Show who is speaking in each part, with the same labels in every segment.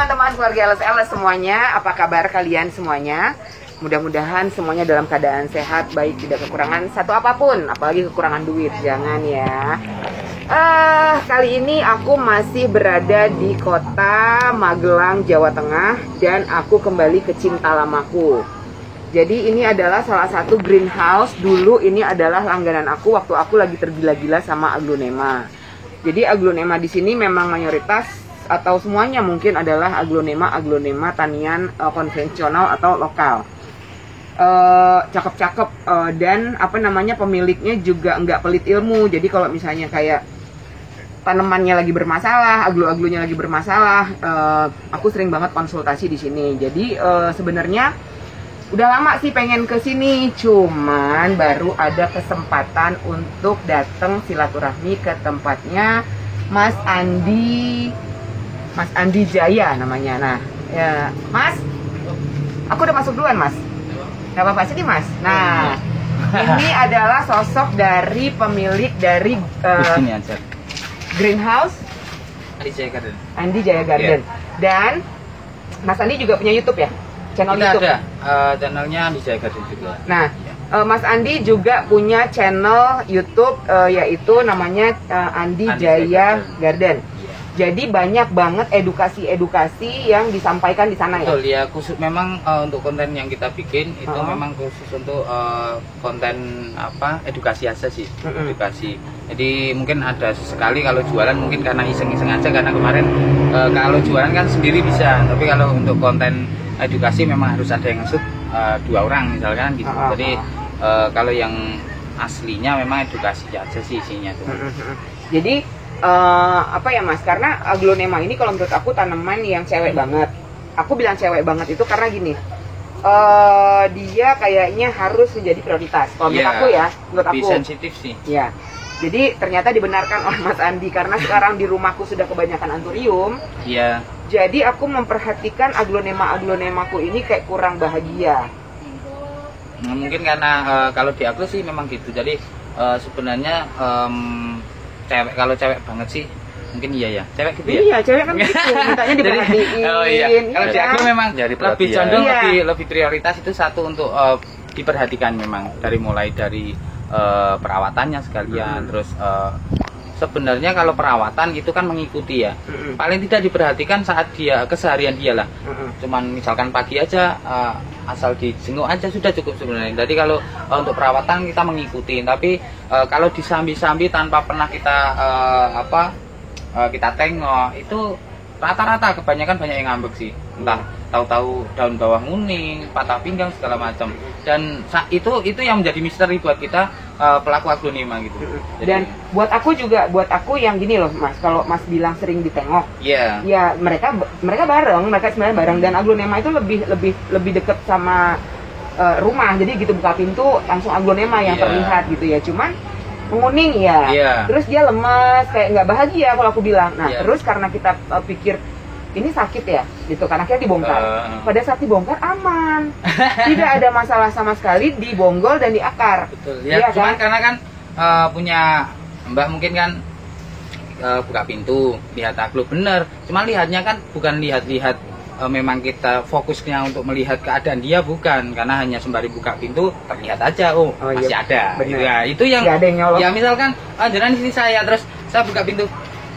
Speaker 1: teman-teman keluarga LSL semuanya, apa kabar kalian semuanya? Mudah-mudahan semuanya dalam keadaan sehat, baik, tidak kekurangan satu apapun, apalagi kekurangan duit, jangan ya. Kali ini aku masih berada di kota Magelang, Jawa Tengah, dan aku kembali ke cinta lamaku. Jadi ini adalah salah satu greenhouse. Dulu ini adalah langganan aku waktu aku lagi tergila-gila sama aglonema. Jadi aglonema di sini memang mayoritas atau semuanya mungkin adalah aglonema tanian konvensional atau lokal. Cakep-cakep dan apa namanya, pemiliknya juga nggak pelit ilmu. Jadi kalau misalnya kayak tanamannya lagi bermasalah, aglo-aglonya lagi bermasalah, aku sering banget konsultasi di sini. Jadi sebenarnya udah lama sih pengen ke sini, cuman baru ada kesempatan untuk datang silaturahmi ke tempatnya Mas Andi Jaya namanya. Nah, ya, Mas, aku udah masuk duluan, Mas. Gak apa-apa, sini, Mas. Nah, ini adalah sosok dari pemilik dari greenhouse Andi Jaya Garden. Dan Mas Andi juga punya YouTube ya? Channel
Speaker 2: kita
Speaker 1: YouTube.
Speaker 2: Ada channelnya Andi Jaya Garden juga.
Speaker 1: Nah, Mas Andi juga punya channel YouTube yaitu namanya Andi Jaya Garden. Jadi banyak banget edukasi yang disampaikan di sana ya.
Speaker 2: Betul ya, khusus memang untuk konten yang kita bikin itu memang khusus untuk konten apa, edukasi aja sih, edukasi. Jadi mungkin ada sekali kalau jualan mungkin karena iseng-iseng aja, karena kemarin kalau jualan kan sendiri bisa, tapi kalau untuk konten edukasi memang harus ada yang shoot 2 orang misalkan gitu. Jadi kalau yang aslinya memang edukasi aja sih isinya tuh.
Speaker 1: Jadi apa ya Mas, karena aglonema ini kalau menurut aku tanaman yang cewek banget. Aku bilang cewek banget itu karena gini, dia kayaknya harus menjadi prioritas. Kalau menurut aku ya, menurut aku
Speaker 2: sensitif sih.
Speaker 1: Ya, jadi ternyata dibenarkan oleh Mas Andi karena sekarang di rumahku sudah kebanyakan anthurium.
Speaker 2: Iya.
Speaker 1: Jadi aku memperhatikan aglonemaku ini kayak kurang bahagia.
Speaker 2: Nah, mungkin karena kalau di aku sih memang gitu. Jadi sebenarnya kalau cewek banget sih mungkin iya ya, cewek gitu ya.
Speaker 1: Iya, cewek kan gitu, mintanya diperhatiin.
Speaker 2: Oh iya. Kalau di aku memang lebih condong lebih prioritas itu satu untuk diperhatikan memang mulai dari perawatannya sekalian. Terus sebenarnya kalau perawatan itu kan mengikuti ya. Paling tidak diperhatikan saat dia keseharian dia lah. Cuman misalkan pagi aja asal dijenguk aja sudah cukup sebenarnya. Jadi kalau untuk perawatan kita mengikuti, tapi kalau disambi-sambi tanpa pernah kita kita tengok, itu rata-rata kebanyakan banyak yang ngambek sih. Entah tahu-tahu daun bawah nguning, patah pinggang segala macam. Dan itu yang menjadi misteri buat kita pelaku aglonema gitu.
Speaker 1: Dan buat aku yang gini loh Mas, kalau Mas bilang sering ditengok, ya mereka sebenarnya bareng, dan aglonema itu lebih deket sama rumah. Jadi gitu buka pintu langsung aglonema yang terlihat gitu ya. Cuman menguning ya, terus dia lemas, kayak nggak bahagia kalau aku bilang. Nah terus karena kita pikir ini sakit ya, gitu, karena akhirnya dibongkar. Pada saat dibongkar aman, tidak ada masalah sama sekali di bonggol dan di akar.
Speaker 2: Betul. Ya, cuman kan? Karena kan punya Mbak mungkin kan buka pintu, lihat aglo bener. Cuma lihatnya kan bukan lihat memang kita fokusnya untuk melihat keadaan dia, bukan, karena hanya sembari buka pintu terlihat aja masih ada. Gitu ya. Itu yang ya misalkan jangan di sini saya, terus saya buka pintu,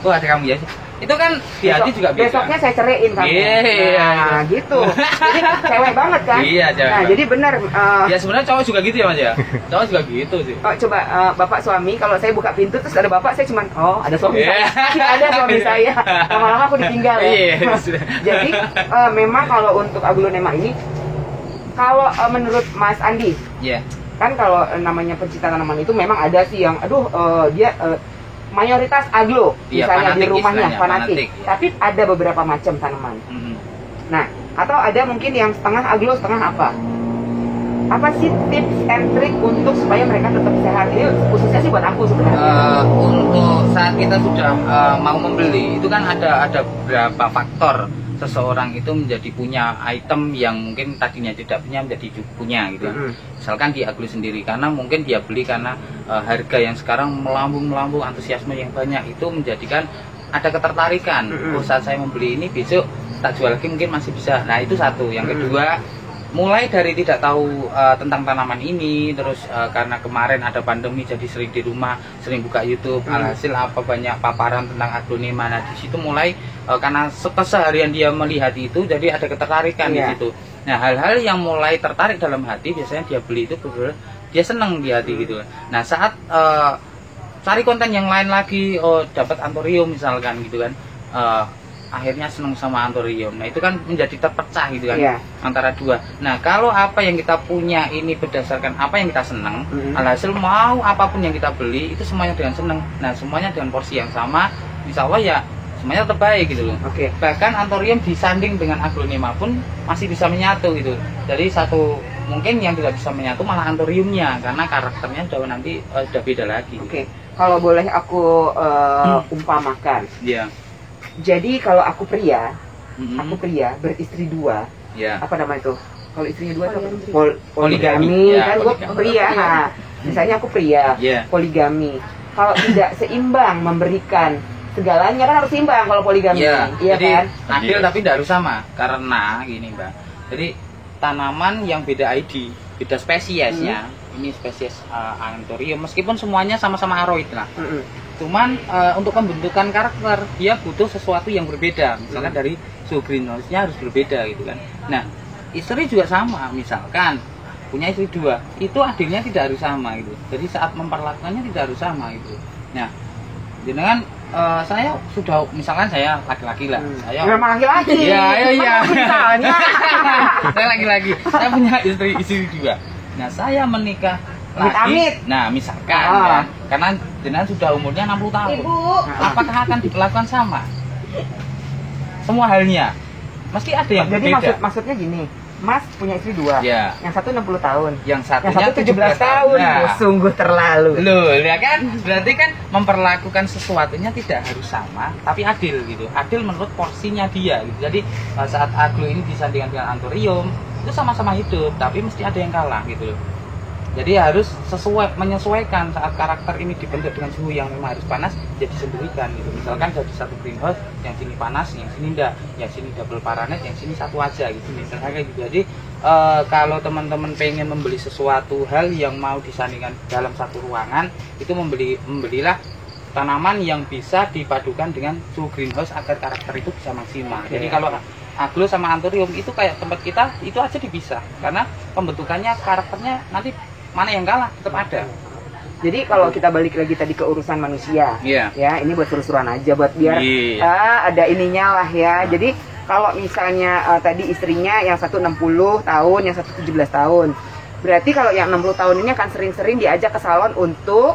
Speaker 2: ada kamu ya. Itu kan di hati juga bisa.
Speaker 1: Besoknya saya ceraiin kamu. Nah, gitu. Jadi cewek banget kan?
Speaker 2: Iya, cewek.
Speaker 1: Nah, jadi benar.
Speaker 2: Ya sebenarnya cowok juga gitu ya Mas ya. Cowok juga gitu sih.
Speaker 1: Coba Bapak suami, kalau saya buka pintu terus ada Bapak, saya cuman ada suami saya. Tidak ada suami saya. Lama-lama aku ditinggal ya. Jadi memang kalau untuk aglonema ini, kalau menurut Mas Andi, kan kalau namanya pencinta tanaman itu memang ada sih yang dia mayoritas aglo, misalnya di rumahnya fanatik. Tapi ada beberapa macam tanaman. Nah, atau ada mungkin yang setengah aglo, setengah apa? Apa sih tips and trick untuk supaya mereka tetap sehat? Ini khususnya sih buat aku sebenarnya.
Speaker 2: Untuk saat kita sudah mau membeli, itu kan ada beberapa faktor seseorang itu menjadi punya item yang mungkin tadinya tidak punya menjadi punya gitu ya. Misalkan di aglo sendiri, karena mungkin dia beli karena harga yang sekarang melambung antusiasme yang banyak itu menjadikan ada ketertarikan. Saat saya membeli ini besok tak jual lagi mungkin masih bisa. Nah itu satu. Yang kedua, mulai dari tidak tahu tentang tanaman ini, terus karena kemarin ada pandemi jadi sering di rumah, sering buka YouTube, alhasil apa banyak paparan tentang aglonema. Nah di situ mulai karena keseharian dia melihat itu, jadi ada ketertarikan di situ. Nah hal-hal yang mulai tertarik dalam hati biasanya dia beli itu dia seneng di hati gitu. Nah saat cari konten yang lain lagi, dapat Anthurium misalkan gitu kan. Akhirnya seneng sama Anthurium. Nah itu kan menjadi terpecah gitu kan antara dua. Nah kalau apa yang kita punya ini berdasarkan apa yang kita seneng, alhasil mau apapun yang kita beli itu semuanya dengan seneng. Nah semuanya dengan porsi yang sama, insya Allah ya semuanya tetap baik gitu loh. Bahkan Anthurium disanding dengan aglonema pun masih bisa menyatu gitu. Jadi satu mungkin yang tidak bisa menyatu malah Anthuriumnya karena karakternya jauh nanti sudah beda lagi.
Speaker 1: Kalau boleh aku umpamakan. Jadi kalau aku pria beristri 2, apa nama itu? Kalau istrinya 2 itu poligami kan, gue pria. Misalnya aku pria, poligami. Kalau tidak seimbang memberikan segalanya kan harus seimbang kalau poligami. Iya
Speaker 2: jadi,
Speaker 1: kan?
Speaker 2: Adil tapi tidak harus sama karena gini Mbak. Jadi tanaman yang beda ID, beda spesiesnya. Ini spesies Anthurium meskipun semuanya sama-sama aroid lah. Cuman untuk pembentukan karakter dia butuh sesuatu yang berbeda. Misalkan dari suhu greenhouse-nya harus berbeda gitu kan. Nah, istri juga sama. Misalkan punya istri 2, itu adilnya tidak harus sama gitu. Jadi saat memperlakukannya tidak harus sama gitu. Nah, dengan saya sudah misalkan saya laki-laki lah. Saya
Speaker 1: memang laki-laki.
Speaker 2: Iya.
Speaker 1: Misalnya
Speaker 2: saya laki-laki. Saya punya istri 2. Nah, saya menikah lagi. Nah, misalkan ya, karena jenengan sudah umurnya 60 tahun. Apakah akan diperlakukan sama? Semua halnya. Meski ada yang berbeda.
Speaker 1: Jadi maksudnya gini, Mas punya istri 2. Yang satu 60 tahun.
Speaker 2: Yang satunya
Speaker 1: 17 tahun.
Speaker 2: Nah,
Speaker 1: sungguh terlalu.
Speaker 2: Loh, ya kan? Berarti kan memperlakukan sesuatunya tidak harus sama, tapi adil gitu. Adil menurut porsinya dia gitu. Jadi saat aglo ini disandingkan dengan Anthurium, itu sama-sama hidup, tapi mesti ada yang kalah gitu loh. Jadi harus menyesuaikan saat karakter ini dibentuk dengan suhu yang memang harus panas, jadi disembunyikan gitu. Misalkan jadi satu greenhouse, yang sini panas, yang sini enggak, yang sini double paranet, yang sini satu aja gitu. Misalnya kayak gitu. Jadi kalau teman-teman pengen membeli sesuatu hal yang mau disandingkan dalam satu ruangan, itu membelilah tanaman yang bisa dipadukan dengan suhu greenhouse agar karakter itu bisa maksimal. Jadi kalau aglo sama Anthurium itu kayak tempat kita itu aja dipisah karena pembentukannya karakternya nanti mana yang kalah tetap ada.
Speaker 1: Jadi kalau kita balik lagi tadi ke urusan manusia, ya ini buat seru-seruan aja buat biar ada ininya lah ya. Jadi kalau misalnya tadi istrinya yang satu 60 tahun, yang satu 17 tahun, berarti kalau yang 60 tahun ini akan sering-sering diajak ke salon untuk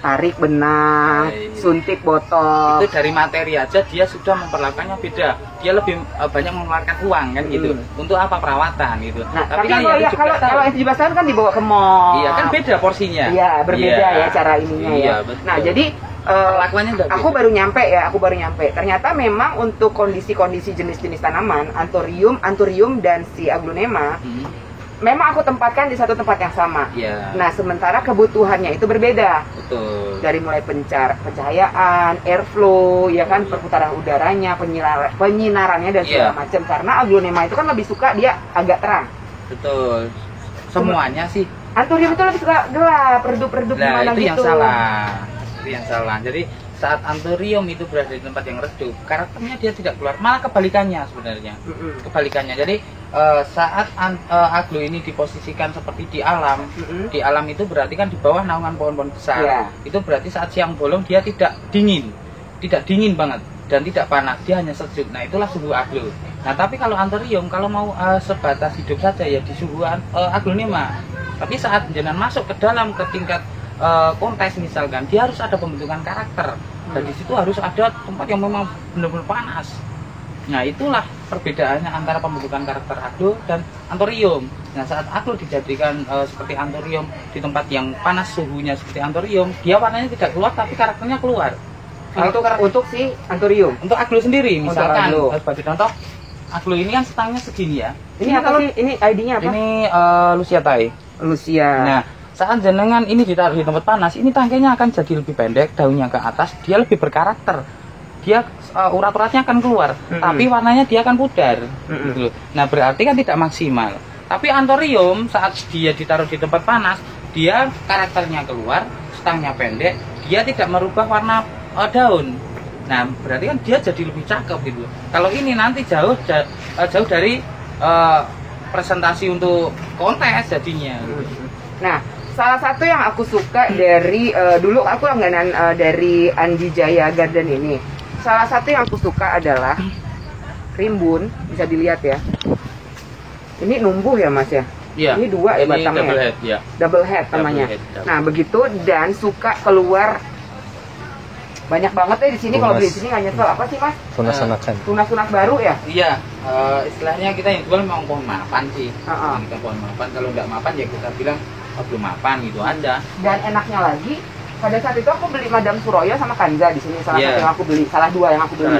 Speaker 1: tarik benang, suntik botol.
Speaker 2: Itu dari materi aja dia sudah memperlakukannya beda. Dia lebih banyak mengeluarkan uang kan gitu. Untuk apa perawatan gitu.
Speaker 1: Nah, tapi kan kalau yang 17 tahun kan dibawa ke mall.
Speaker 2: Iya, kan beda porsinya.
Speaker 1: Iya, berbeda ya cara ininya ya.
Speaker 2: Betul.
Speaker 1: Nah, jadi aku baru nyampe. Ternyata memang untuk kondisi-kondisi jenis-jenis tanaman, Anthurium dan si aglonema memang aku tempatkan di satu tempat yang sama. Nah, sementara kebutuhannya itu berbeda.
Speaker 2: Betul.
Speaker 1: Dari mulai pencahayaan, airflow, ya kan, perputaran udaranya, penyinarannya dan segala macam. Karena aglonema itu kan lebih suka dia agak terang.
Speaker 2: Betul. Semuanya sih.
Speaker 1: Anthurium itu lebih suka gelap, redup-redup gimana gitu.
Speaker 2: Itu yang salah. Jadi saat Anthurium itu berada di tempat yang redup, karakternya dia tidak keluar, malah kebalikannya sebenarnya. Kebalikannya. Jadi saat aglo ini diposisikan seperti di alam, di alam itu berarti kan di bawah naungan pohon-pohon besar. Itu berarti saat siang bolong dia tidak dingin banget dan tidak panas, dia hanya sejuk. Nah, itulah suhu aglo. Nah, tapi kalau Anthurium kalau mau sebatas hidup saja ya di suhu aglonema. Tapi saat jenengan masuk ke dalam ke tingkat kontes misalkan, dia harus ada pembentukan karakter dan di situ harus ada tempat yang memang benar-benar panas. Nah, itulah perbedaannya antara pembentukan karakter aglo dan Anthurium. Nah, saat aglo dijadikan seperti Anthurium di tempat yang panas suhunya seperti Anthurium, dia warnanya tidak keluar tapi karakternya keluar.
Speaker 1: Untuk si Anthurium,
Speaker 2: untuk aglo sendiri misalkan sebagai contoh, aglo ini kan stangnya segini ya.
Speaker 1: Ini apa sih? Ini ID-nya apa?
Speaker 2: Ini Lucia Thai.
Speaker 1: Nah,
Speaker 2: saat jenengan ini ditaruh di tempat panas, ini tangkainya akan jadi lebih pendek, daunnya ke atas, dia lebih berkarakter. dia urat-uratnya akan keluar, tapi warnanya dia akan pudar. Gitu. Nah, berarti kan tidak maksimal. Tapi anthurium saat dia ditaruh di tempat panas, dia karakternya keluar, stangnya pendek, dia tidak merubah warna daun. Nah, berarti kan dia jadi lebih cakep gitu. Kalau ini nanti jauh dari presentasi untuk kontes jadinya.
Speaker 1: Nah, salah satu yang aku suka dari dulu aku langganan dari Andi Jaya Garden ini. Salah satu yang aku suka adalah rimbun, bisa dilihat ya. Ini numbuh ya Mas ya?
Speaker 2: Iya.
Speaker 1: Ini 2 ya batangnya.
Speaker 2: Double head, ya.
Speaker 1: Double head namanya. Nah, begitu dan suka keluar banyak banget ya di sini. Kalau beli di sini nggak nyesel. Apa sih Mas?
Speaker 3: Tunas-tunasan.
Speaker 1: Tunas-tunas baru ya?
Speaker 2: Iya, istilahnya kita yang jual memang pohon mapan sih. Kita pohon mapan, kalau nggak mapan ya kita bilang belum mapan gitu aja. Dan
Speaker 1: enaknya lagi, pada saat itu aku beli Madam Suroyo sama Kanza di sini, salah satu yang aku beli, salah 2 yang aku beli.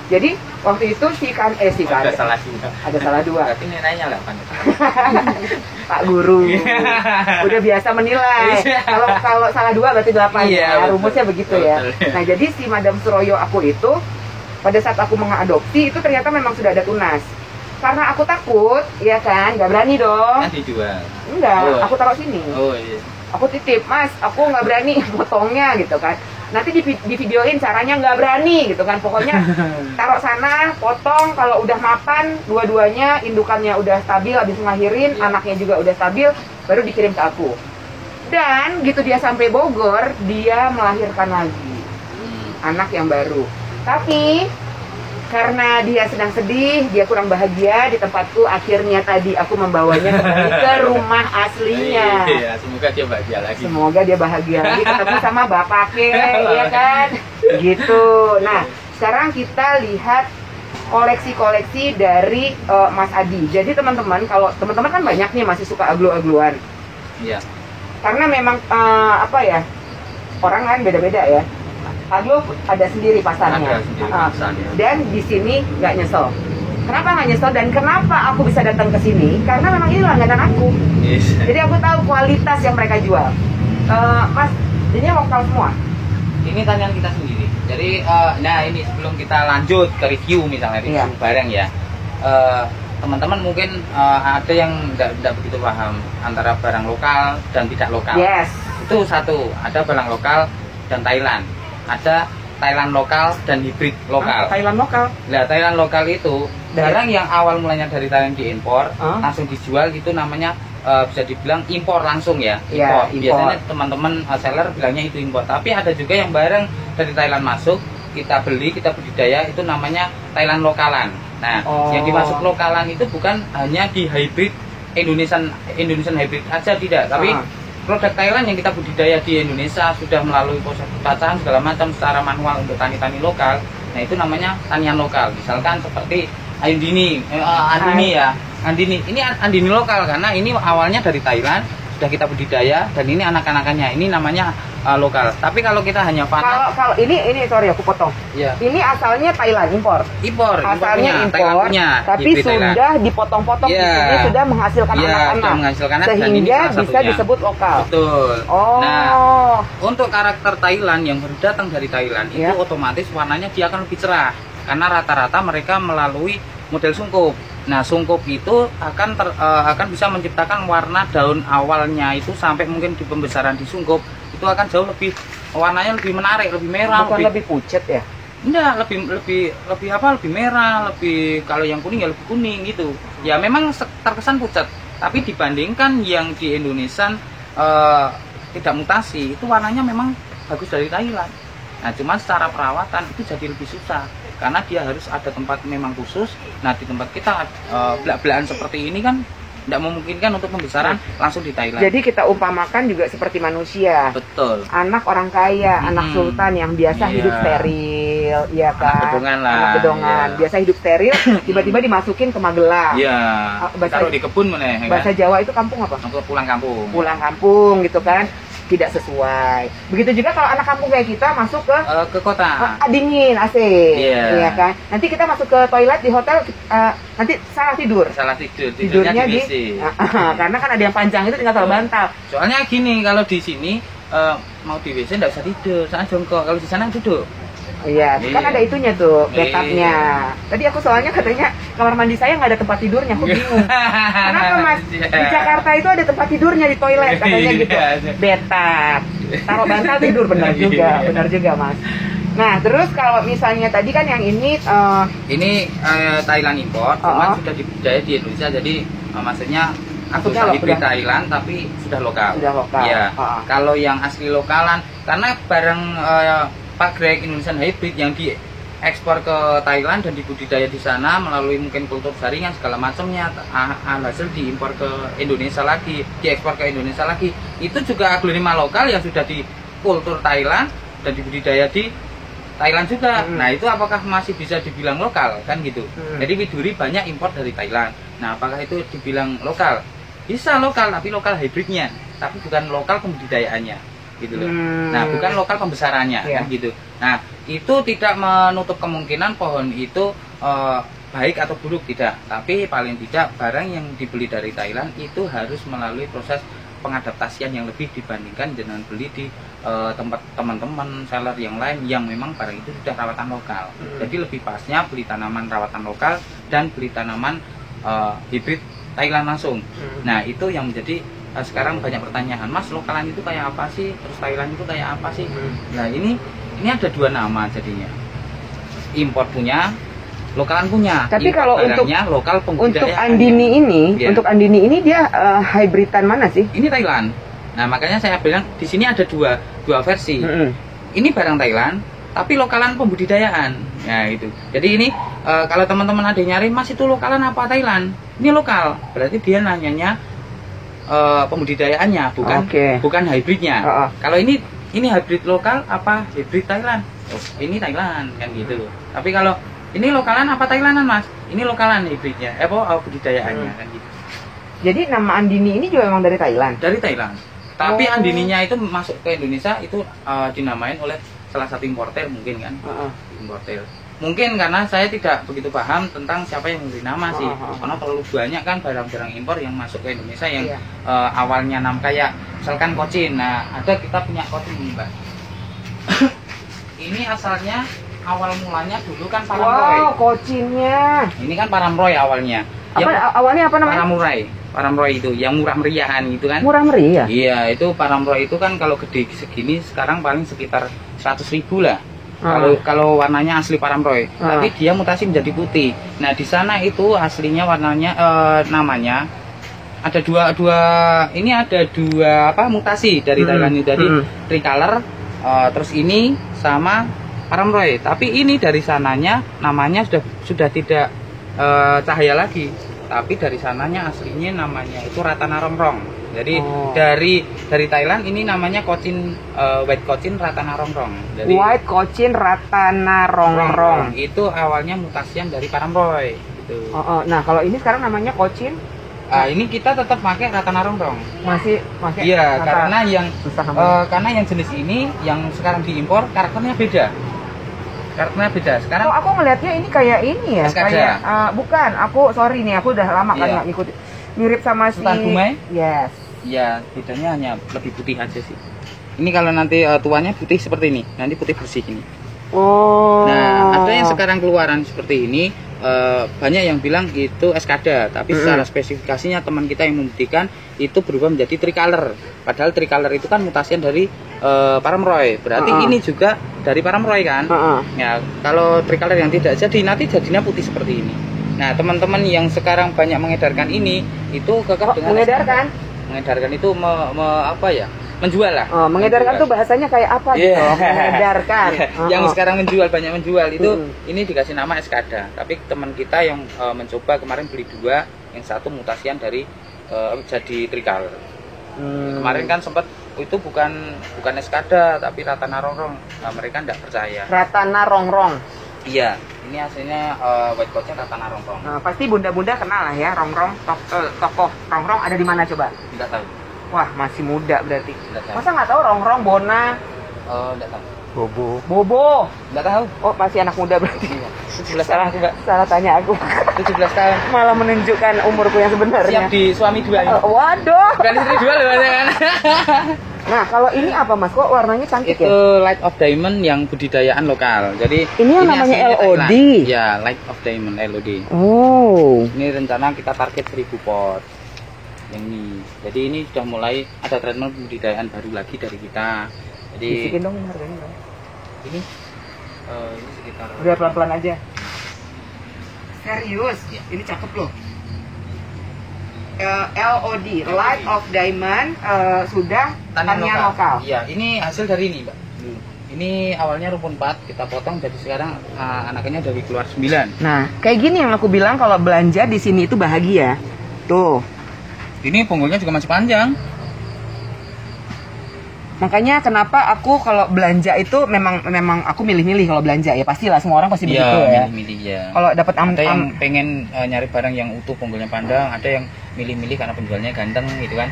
Speaker 1: Jadi waktu itu
Speaker 2: ada salah 2.
Speaker 1: Ada salah 2.
Speaker 2: Berarti nilainya 8.
Speaker 1: Pak Guru. Udah biasa menilai. Kalau salah 2 berarti 8 ya. Rumusnya begitu ya. Nah, jadi si Madam Suroyo aku itu pada saat aku mengadopsi itu ternyata memang sudah ada tunas. Karena aku takut, ya kan, nggak berani dong.
Speaker 2: Nanti dijual.
Speaker 1: Enggak, aku taruh sini.
Speaker 2: Oh iya.
Speaker 1: Aku titip, Mas, aku nggak berani potongnya gitu kan. Nanti di videoin caranya nggak berani gitu kan. Pokoknya taruh sana, potong, kalau udah mapan, dua-duanya indukannya udah stabil, habis ngelahirin, anaknya juga udah stabil, baru dikirim ke aku. Dan gitu dia sampai Bogor, dia melahirkan lagi anak yang baru. Tapi karena dia sedang sedih, dia kurang bahagia di tempatku, akhirnya tadi aku membawanya kembali ke rumah aslinya.
Speaker 2: Iya, semoga dia bahagia lagi.
Speaker 1: Semoga dia bahagia lagi ketemu sama bapaknya, ya kan? Gitu. Nah, sekarang kita lihat koleksi-koleksi dari Mas Adi. Jadi teman-teman, kalau teman-teman kan banyak nih masih suka aglo-agloan.
Speaker 2: Iya.
Speaker 1: Karena memang apa ya, orang kan beda-beda ya. Aglo ada sendiri pasarnya.
Speaker 2: Ada sendiri pasarnya.
Speaker 1: Dan di sini nggak nyesel. Kenapa nggak nyesel dan kenapa aku bisa datang ke sini? Karena memang ini langganan aku.
Speaker 2: Yes.
Speaker 1: Jadi aku tahu kualitas yang mereka jual. Mas, ini lokal semua.
Speaker 2: Ini tanyaan kita sendiri. Jadi, nah ini sebelum kita lanjut ke review misalnya review barang ya. Teman-teman mungkin ada yang tidak begitu paham antara barang lokal dan tidak lokal.
Speaker 1: Yes.
Speaker 2: Itu satu. Ada barang lokal dan Thailand. Ada Thailand lokal dan hibrid lokal.
Speaker 1: Thailand lokal.
Speaker 2: Nah, Thailand lokal itu barang yang awal mulanya dari Thailand diimpor, langsung dijual gitu namanya bisa dibilang impor langsung ya. Impor. Biasanya teman-teman seller bilangnya itu impor. Tapi ada juga yang barang dari Thailand masuk, kita beli, kita budidaya, itu namanya Thailand lokalan. Nah, yang dimasuk lokalan itu bukan hanya di hybrid Indonesian hybrid aja tidak, tapi produk Thailand yang kita budidaya di Indonesia sudah melalui proses pecahan segala macam secara manual untuk tani-tani lokal. Nah, itu namanya tanian lokal. Misalkan seperti Andini ya. Andini. Ini Andini lokal karena ini awalnya dari Thailand, sudah kita budidaya dan ini anak-anakannya. Ini namanya lokal. Tapi kalau kita hanya panas.
Speaker 1: Kalau ini sorry aku potong.
Speaker 2: Iya.
Speaker 1: Ini asalnya Thailand impor.
Speaker 2: Asalnya
Speaker 1: impor. Tapi sudah dipotong-potong di sini sudah menghasilkan anak-anak. Sehingga bisa disebut lokal.
Speaker 2: Betul. Nah, untuk karakter Thailand yang baru datang dari Thailand itu otomatis warnanya dia akan lebih cerah karena rata-rata mereka melalui model sungkup. Nah, sungkup itu akan bisa menciptakan warna daun awalnya itu sampai mungkin di pembesaran di sungkup itu akan jauh lebih warnanya lebih menarik, lebih merah.
Speaker 1: Bukan lebih pucat ya?
Speaker 2: Enggak, lebih merah, lebih kalau yang kuning ya lebih kuning gitu. Ya memang terkesan pucat, tapi dibandingkan yang di Indonesia tidak mutasi, itu warnanya memang bagus dari Thailand. Nah, cuman secara perawatan itu jadi lebih susah karena dia harus ada tempat memang khusus. Nah, di tempat kita belak-belakan seperti ini kan tidak memungkinkan untuk pembesaran langsung di Thailand.
Speaker 1: Jadi kita umpamakan juga seperti manusia.
Speaker 2: Betul.
Speaker 1: Anak orang kaya, anak sultan yang biasa hidup steril, ya kan?
Speaker 2: Anak bedongan lah.
Speaker 1: Anak bedongan, biasa hidup steril, tiba-tiba dimasukin ke Magelang.
Speaker 2: Iya. Taruh di kebun mana?
Speaker 1: Bahasa Jawa itu kampung apa?
Speaker 2: Pulang kampung.
Speaker 1: Pulang kampung gitu kan? Tidak sesuai. Begitu juga kalau anak kampung kayak kita masuk ke
Speaker 2: kota.
Speaker 1: Dingin, AC. Iya kan? Nanti kita masuk ke toilet di hotel nanti salah tidur. Tidurnya di WC. Karena kan ada yang panjang itu tinggal taruh bantal.
Speaker 2: Soalnya gini, kalau di sini mau di WC enggak usah tidur, soalnya jongkok. Kalau di sana duduk.
Speaker 1: Iya, kan ada itunya tuh, bathtubnya. Tadi aku soalnya katanya kamar mandi saya nggak ada tempat tidurnya, aku bingung. Kenapa Mas? Di Jakarta itu ada tempat tidurnya di toilet, katanya gitu. Bathtub, taruh bantal tidur, benar juga Mas. Nah, terus kalau misalnya tadi kan yang ini
Speaker 2: Thailand import, cuma sudah dibudidaya di Indonesia, jadi maksudnya hybrid Thailand tapi sudah lokal. Ya. Kalau yang asli lokalan, karena barang Pak Indonesian Hybrid yang diekspor ke Thailand dan dibudidaya di sana melalui mungkin kultur jaringan segala macamnya, hasil diimpor ke Indonesia lagi, diekspor ke Indonesia lagi, itu juga aglonema lokal yang sudah dikultur Thailand dan dibudidaya di Thailand juga. Nah, itu apakah masih bisa dibilang lokal kan gitu? Jadi Widuri banyak impor dari Thailand. Nah, apakah itu dibilang lokal? Bisa lokal, tapi lokal hybridnya, tapi bukan lokal pembudidayaannya gitu loh. Nah, bukan lokal pembesarannya kan gitu. Nah, itu tidak menutup kemungkinan pohon itu baik atau buruk, tidak. Tapi paling tidak barang yang dibeli dari Thailand itu harus melalui proses pengadaptasian yang lebih dibandingkan dengan beli di tempat teman-teman seller yang lain yang memang barang itu sudah rawatan lokal. Jadi lebih pasnya beli tanaman rawatan lokal dan beli tanaman hibrid Thailand langsung. Nah, itu yang menjadi sekarang banyak pertanyaan, Mas, lokalan itu kayak apa sih? Terus Thailand itu kayak apa sih? Nah, ini ada dua nama jadinya. Impor punya, lokalan punya.
Speaker 1: Tapi kalau untuk
Speaker 2: lokal
Speaker 1: untuk Andini ini dia hybridan mana sih?
Speaker 2: Ini Thailand. Nah, makanya saya bilang di sini ada dua versi. Ini barang Thailand, tapi lokalan pembudidayaan. Nah, itu. Jadi ini kalau teman-teman ada yang nyari, Mas, itu lokalan apa Thailand? Ini lokal. Berarti dia nanyanya pembudidayaannya, bukan hybridnya. Kalau ini hybrid lokal apa hybrid Thailand? Oh, ini Thailand kan gitu. Tapi kalau ini lokalan apa Thailandan, Mas? Ini lokalan hybridnya, budidayaannya kan gitu.
Speaker 1: Jadi nama Andini ini juga memang dari Thailand?
Speaker 2: Dari Thailand. Tapi Andininya itu masuk ke Indonesia itu dinamain oleh salah satu importer mungkin kan. Importer. Mungkin karena saya tidak begitu paham tentang siapa yang memberi nama sih. Karena terlalu banyak kan barang-barang impor yang masuk ke Indonesia yang awalnya kayak misalkan kocin. Nah, kita punya kocin nih, Mbak. Ini asalnya awal mulanya dulu kan Paramroy.
Speaker 1: Wow, kocinnya.
Speaker 2: Ini kan Paramroy awalnya.
Speaker 1: Awalnya apa namanya?
Speaker 2: Paramroy itu yang murah meriahan gitu kan.
Speaker 1: Murah meriah?
Speaker 2: Iya, itu Paramroy itu kan kalau gede segini sekarang paling sekitar 100.000 lah. Kalau warnanya asli Paramroy, tapi dia mutasi menjadi putih. Nah, di sana itu aslinya warnanya namanya ada dua mutasi dari Thailand ini, dari tricolor, terus ini sama Paramroy. Tapi ini dari sananya namanya sudah tidak cahaya lagi. Tapi dari sananya aslinya namanya itu Ratana Rongrong. Jadi dari Thailand ini namanya kocin white kocin Ratana Rongrong. Jadi
Speaker 1: white kocin Ratana Rongrong.
Speaker 2: Itu awalnya mutasian dari Paramroy gitu.
Speaker 1: Nah, kalau ini sekarang namanya kocin.
Speaker 2: Ini kita tetap pakai Ratana Rongrong.
Speaker 1: Masih pakai.
Speaker 2: Iya, karena yang jenis ini yang sekarang diimpor karakternya beda. Sekarang
Speaker 1: aku ngelihatnya ini kayak ini ya, kayak bukan, aku udah lama kan nggak ngikutin. Mirip sama si
Speaker 2: Bumai?
Speaker 1: Yes.
Speaker 2: Iya, bedanya hanya lebih putih aja sih. Ini kalau nanti tuanya putih seperti ini, nanti putih bersih ini. Nah, ada yang sekarang keluaran seperti ini, banyak yang bilang itu eskada, tapi secara spesifikasinya teman kita yang membuktikan itu berubah menjadi tricolor. Padahal tricolor itu kan mutasian dari Paramroy. Berarti ini juga dari Paramroy kan? Ya, kalau tricolor yang tidak jadi, nanti jadinya putih seperti ini. Nah, teman-teman yang sekarang banyak mengedarkan ini itu kekeh dengan mengedarkan itu menjual lah.
Speaker 1: Mengedarkan tuh bahasanya kayak apa gitu? Mengedarkan.
Speaker 2: Yang sekarang banyak menjual itu ini dikasih nama eskada. Tapi teman kita yang mencoba kemarin beli 2, yang satu mutasian dari jadi tricolor. Kemarin kan sempat itu bukan eskada tapi Ratana Rongrong. Nah, mereka tidak percaya.
Speaker 1: Ratana Rongrong.
Speaker 2: Iya, ini aslinya white coatnya Ratana Rongrong.
Speaker 1: Pasti bunda-bunda kenal lah ya Rongrong. Tokoh Rongrong ada di mana coba?
Speaker 2: Tidak tahu.
Speaker 1: Wah, masih muda berarti. Masa nggak tahu Rongrong, Bona?
Speaker 2: Tidak tahu.
Speaker 1: Bobo.
Speaker 2: Nggak tahu.
Speaker 1: Oh, masih anak muda berarti.
Speaker 2: 17 tahun aku, Mbak.
Speaker 1: Salah tanya aku.
Speaker 2: 17 tahun.
Speaker 1: Malah menunjukkan umurku yang sebenarnya.
Speaker 2: Siap di suami 2 ya.
Speaker 1: Waduh.
Speaker 2: Bukan istri 2 loh, kan.
Speaker 1: Nah, kalau ini apa Mas? Kok warnanya cantik
Speaker 2: itu
Speaker 1: ya?
Speaker 2: Light of Diamond yang budidayaan lokal. Jadi
Speaker 1: Ini yang namanya
Speaker 2: aslinya
Speaker 1: LOD.
Speaker 2: Thailand. Ya, Light of Diamond LOD.
Speaker 1: Oh.
Speaker 2: Ini rencana kita target 1000 pot. Yang ini. Jadi ini sudah mulai ada treatment budidayaan baru lagi dari kita. Jadi
Speaker 1: Bisikin dong harganya. Bang.
Speaker 2: ini ini sekitar
Speaker 1: Udah pelan-pelan aja. Serius? Ini cakep loh. LOD, Light of Diamond, sudah tanian lokal.
Speaker 2: Iya, ini hasil dari ini, Mbak. Ini awalnya rumpun 4, kita potong jadi sekarang anaknya dari keluar 9.
Speaker 1: Nah, kayak gini yang aku bilang kalau belanja di sini itu bahagia. Tuh.
Speaker 2: Ini punggulnya juga masih panjang.
Speaker 1: Makanya kenapa aku kalau belanja itu memang aku milih-milih kalau belanja ya, pastilah semua orang pasti begitu ya.
Speaker 2: Milih-milih ya.
Speaker 1: Kalau dapat
Speaker 2: ada yang pengen nyari barang yang utuh punggulnya panjang, ada yang milih-milih karena penjualnya ganteng gitu kan.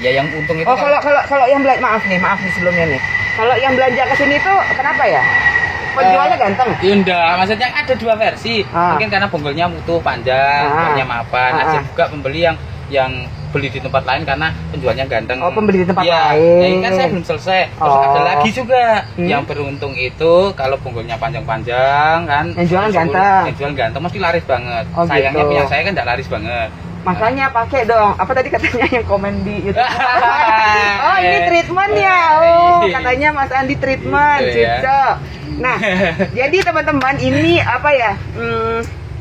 Speaker 2: Ya yang untung itu
Speaker 1: kalau yang belanja maaf nih sebelumnya nih. Kalau yang belanja ke sini tuh kenapa ya? Penjualnya ganteng.
Speaker 2: Ya enggak, maksudnya ada dua versi. Mungkin karena punggulnya utuh panjang, punggulnya mapan. Ada juga pembeli yang beli di tempat lain karena penjualnya ganteng.
Speaker 1: Oh, pembeli di tempat
Speaker 2: ya,
Speaker 1: lain.
Speaker 2: Ya, ini kan saya belum selesai. Terus ada lagi juga yang beruntung itu kalau punggulnya panjang-panjang kan.
Speaker 1: Yang jualan ganteng.
Speaker 2: Yang jualan ganteng mesti laris banget.
Speaker 1: Oh,
Speaker 2: sayangnya
Speaker 1: gitu.
Speaker 2: punya saya kan enggak laris banget.
Speaker 1: Makanya pakai dong. Apa tadi katanya yang komen di YouTube? Oh, ini treatment ya. Oh, katanya Mas Andi treatment, cocok. Nah, jadi teman-teman ini apa ya?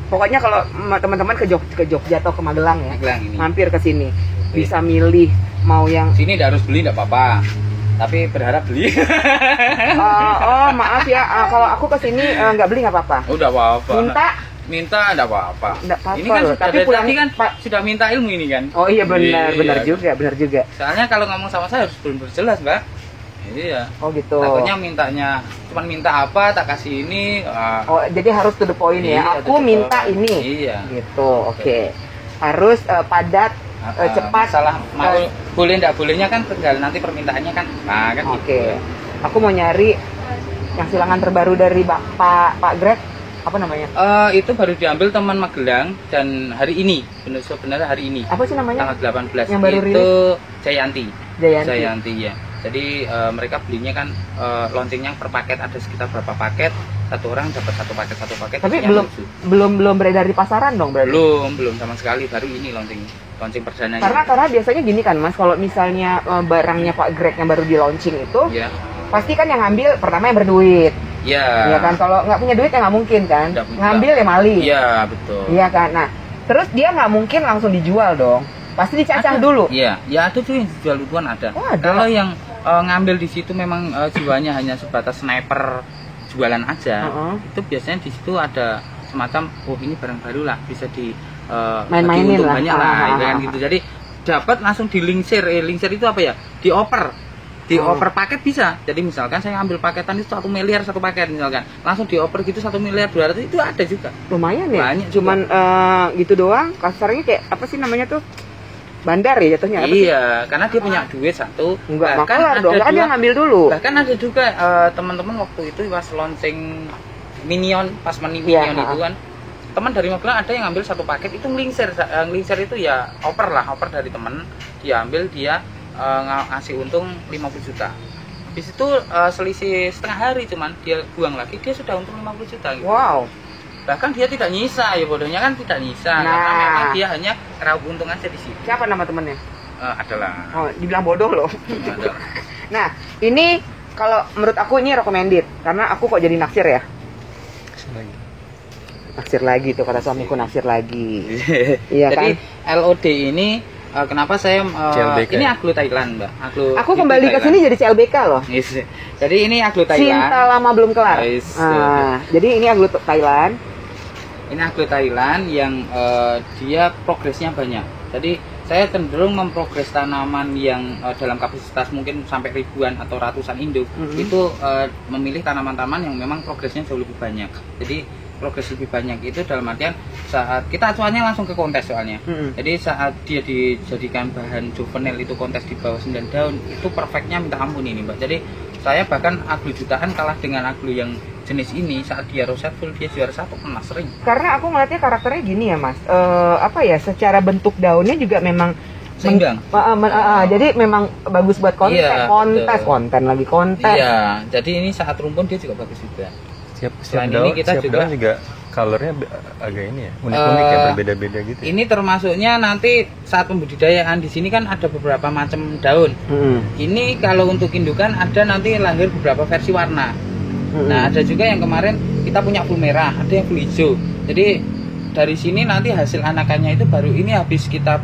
Speaker 1: Pokoknya kalau teman-teman ke Jogja atau ke Magelang ya, mampir ke sini, bisa milih mau yang
Speaker 2: sini tidak harus beli, tidak apa-apa, tapi berharap beli.
Speaker 1: Oh maaf ya, kalau aku ke sini nggak beli nggak apa-apa.
Speaker 2: Udah apa-apa. Minta tidak apa-apa.
Speaker 1: Ini
Speaker 2: kan
Speaker 1: tapi
Speaker 2: pulang kan sudah minta ilmu ini kan.
Speaker 1: Oh iya benar juga.
Speaker 2: Soalnya kalau ngomong sama saya harus benar-benar jelas, Mbak. Iya.
Speaker 1: Oh gitu.
Speaker 2: Takutnya mintanya cuma minta apa tak kasih ini.
Speaker 1: Oh jadi harus to the point ya. Aku minta ini.
Speaker 2: Iya.
Speaker 1: Gitu. Oke. Harus padat, cepat.
Speaker 2: Salah mau boleh enggak bolehnya kan tinggal nanti permintaannya kan. Nah kan.
Speaker 1: Oke. Aku mau nyari yang silangan terbaru dari Pak Greg. Apa namanya?
Speaker 2: Itu baru diambil teman Magelang dan hari ini. Sebenarnya hari ini.
Speaker 1: Apa sih namanya?
Speaker 2: Tanggal 18.
Speaker 1: Yang baru rilis?
Speaker 2: Itu Jayanti.
Speaker 1: Jayanti
Speaker 2: Ya. Jadi mereka belinya kan launchingnya per paket ada sekitar berapa paket, satu orang dapat satu paket.
Speaker 1: Tapi belum beredar di pasaran dong berarti?
Speaker 2: Belum sama sekali, baru ini launching perdananya.
Speaker 1: Karena biasanya gini kan Mas, kalau misalnya barangnya Pak Greg yang baru di launching itu, pasti kan yang ngambil pertama yang berduit. Iya kan, kalau nggak punya duit ya nggak mungkin kan, ngambil ya maling.
Speaker 2: Iya betul.
Speaker 1: Iya kan, nah terus dia nggak mungkin langsung dijual dong, pasti dicacah dulu.
Speaker 2: Iya, ya ada tuh yang dijual duluan ada.
Speaker 1: Oh, ada.
Speaker 2: Kalau yang ngambil di situ memang jiwanya hanya sebatas sniper jualan aja, itu biasanya di situ ada semacam ini barang baru lah, bisa di
Speaker 1: main-mainin lah.
Speaker 2: Banyak lah, gitu. Jadi dapat langsung dilingsir. Lingsir itu apa ya? Dioper paket bisa. Jadi misalkan saya ambil paketan itu 1 miliar satu paket misalkan, langsung dioper gitu 1 miliar 200 itu ada juga.
Speaker 1: Lumayan ya.
Speaker 2: Banyak
Speaker 1: cuman gitu doang. Kasarnya kayak apa sih namanya tuh? Bandar ya jatuhnya.
Speaker 2: Iya, karena dia punya duit satu.
Speaker 1: Enggak makalah dong. Kan dia ngambil dulu.
Speaker 2: Bahkan ada juga teman-teman waktu itu pas launching Minion, pas Minion itu kan. Teman dari Magelang ada yang ngambil satu paket itu nglingsir itu ya oper dari teman, dia ambil dia ngasih untung 50 juta. Habis itu selisih setengah hari cuman dia buang lagi, dia sudah untung 50 juta gitu.
Speaker 1: Wow.
Speaker 2: Bahkan dia tidak nyisa, ya bodohnya kan tidak nyisa. Karena memang dia hanya raup untung aja di situ.
Speaker 1: Siapa nama temennya?
Speaker 2: Adalah.
Speaker 1: Oh, dibilang bodoh loh. Nah, ini kalau menurut aku ini recommended karena aku kok jadi naksir ya. Naksir lagi tuh kata suamiku, naksir lagi. Iya kan?
Speaker 2: Jadi LOD ini kenapa saya ini aglo Thailand, Mbak.
Speaker 1: Aku kembali ke sini jadi CLBK loh.
Speaker 2: Yes. Jadi ini aglo Thailand.
Speaker 1: Cinta lama belum kelar. Jadi ini aglo Thailand.
Speaker 2: Ini aglo Thailand yang dia progresnya banyak. Jadi saya cenderung memprogres tanaman yang dalam kapasitas mungkin sampai ribuan atau ratusan induk. Itu memilih tanaman-tanaman yang memang progresnya jauh lebih banyak. Jadi progres lebih banyak itu dalam artian saat kita acuannya langsung ke kontes soalnya. Jadi saat dia dijadikan bahan juvenil itu kontes di bawah 9 daun itu perfectnya minta ampun ini, Mbak. Jadi saya bahkan aglo jutaan kalah dengan aglo yang jenis ini saat dia roset full dia juara 1 pernah sering.
Speaker 1: Karena aku ngeliatnya karakternya gini ya Mas, apa ya secara bentuk daunnya juga memang
Speaker 2: seimbang.
Speaker 1: Jadi memang bagus buat konten,
Speaker 2: Iya,
Speaker 1: konten lagi konten.
Speaker 2: Iya, jadi ini saat rumpun dia juga bagus juga.
Speaker 3: Selain ini kita juga colornya agak ini ya, unik-unik ya, berbeda-beda gitu.
Speaker 2: Ini termasuknya nanti saat pembudidayaan di sini kan ada beberapa macam daun. Ini kalau untuk indukan ada nanti lahir beberapa versi warna. Nah, ada juga yang kemarin kita punya full merah, ada yang full hijau. Jadi dari sini nanti hasil anakannya itu baru ini habis kita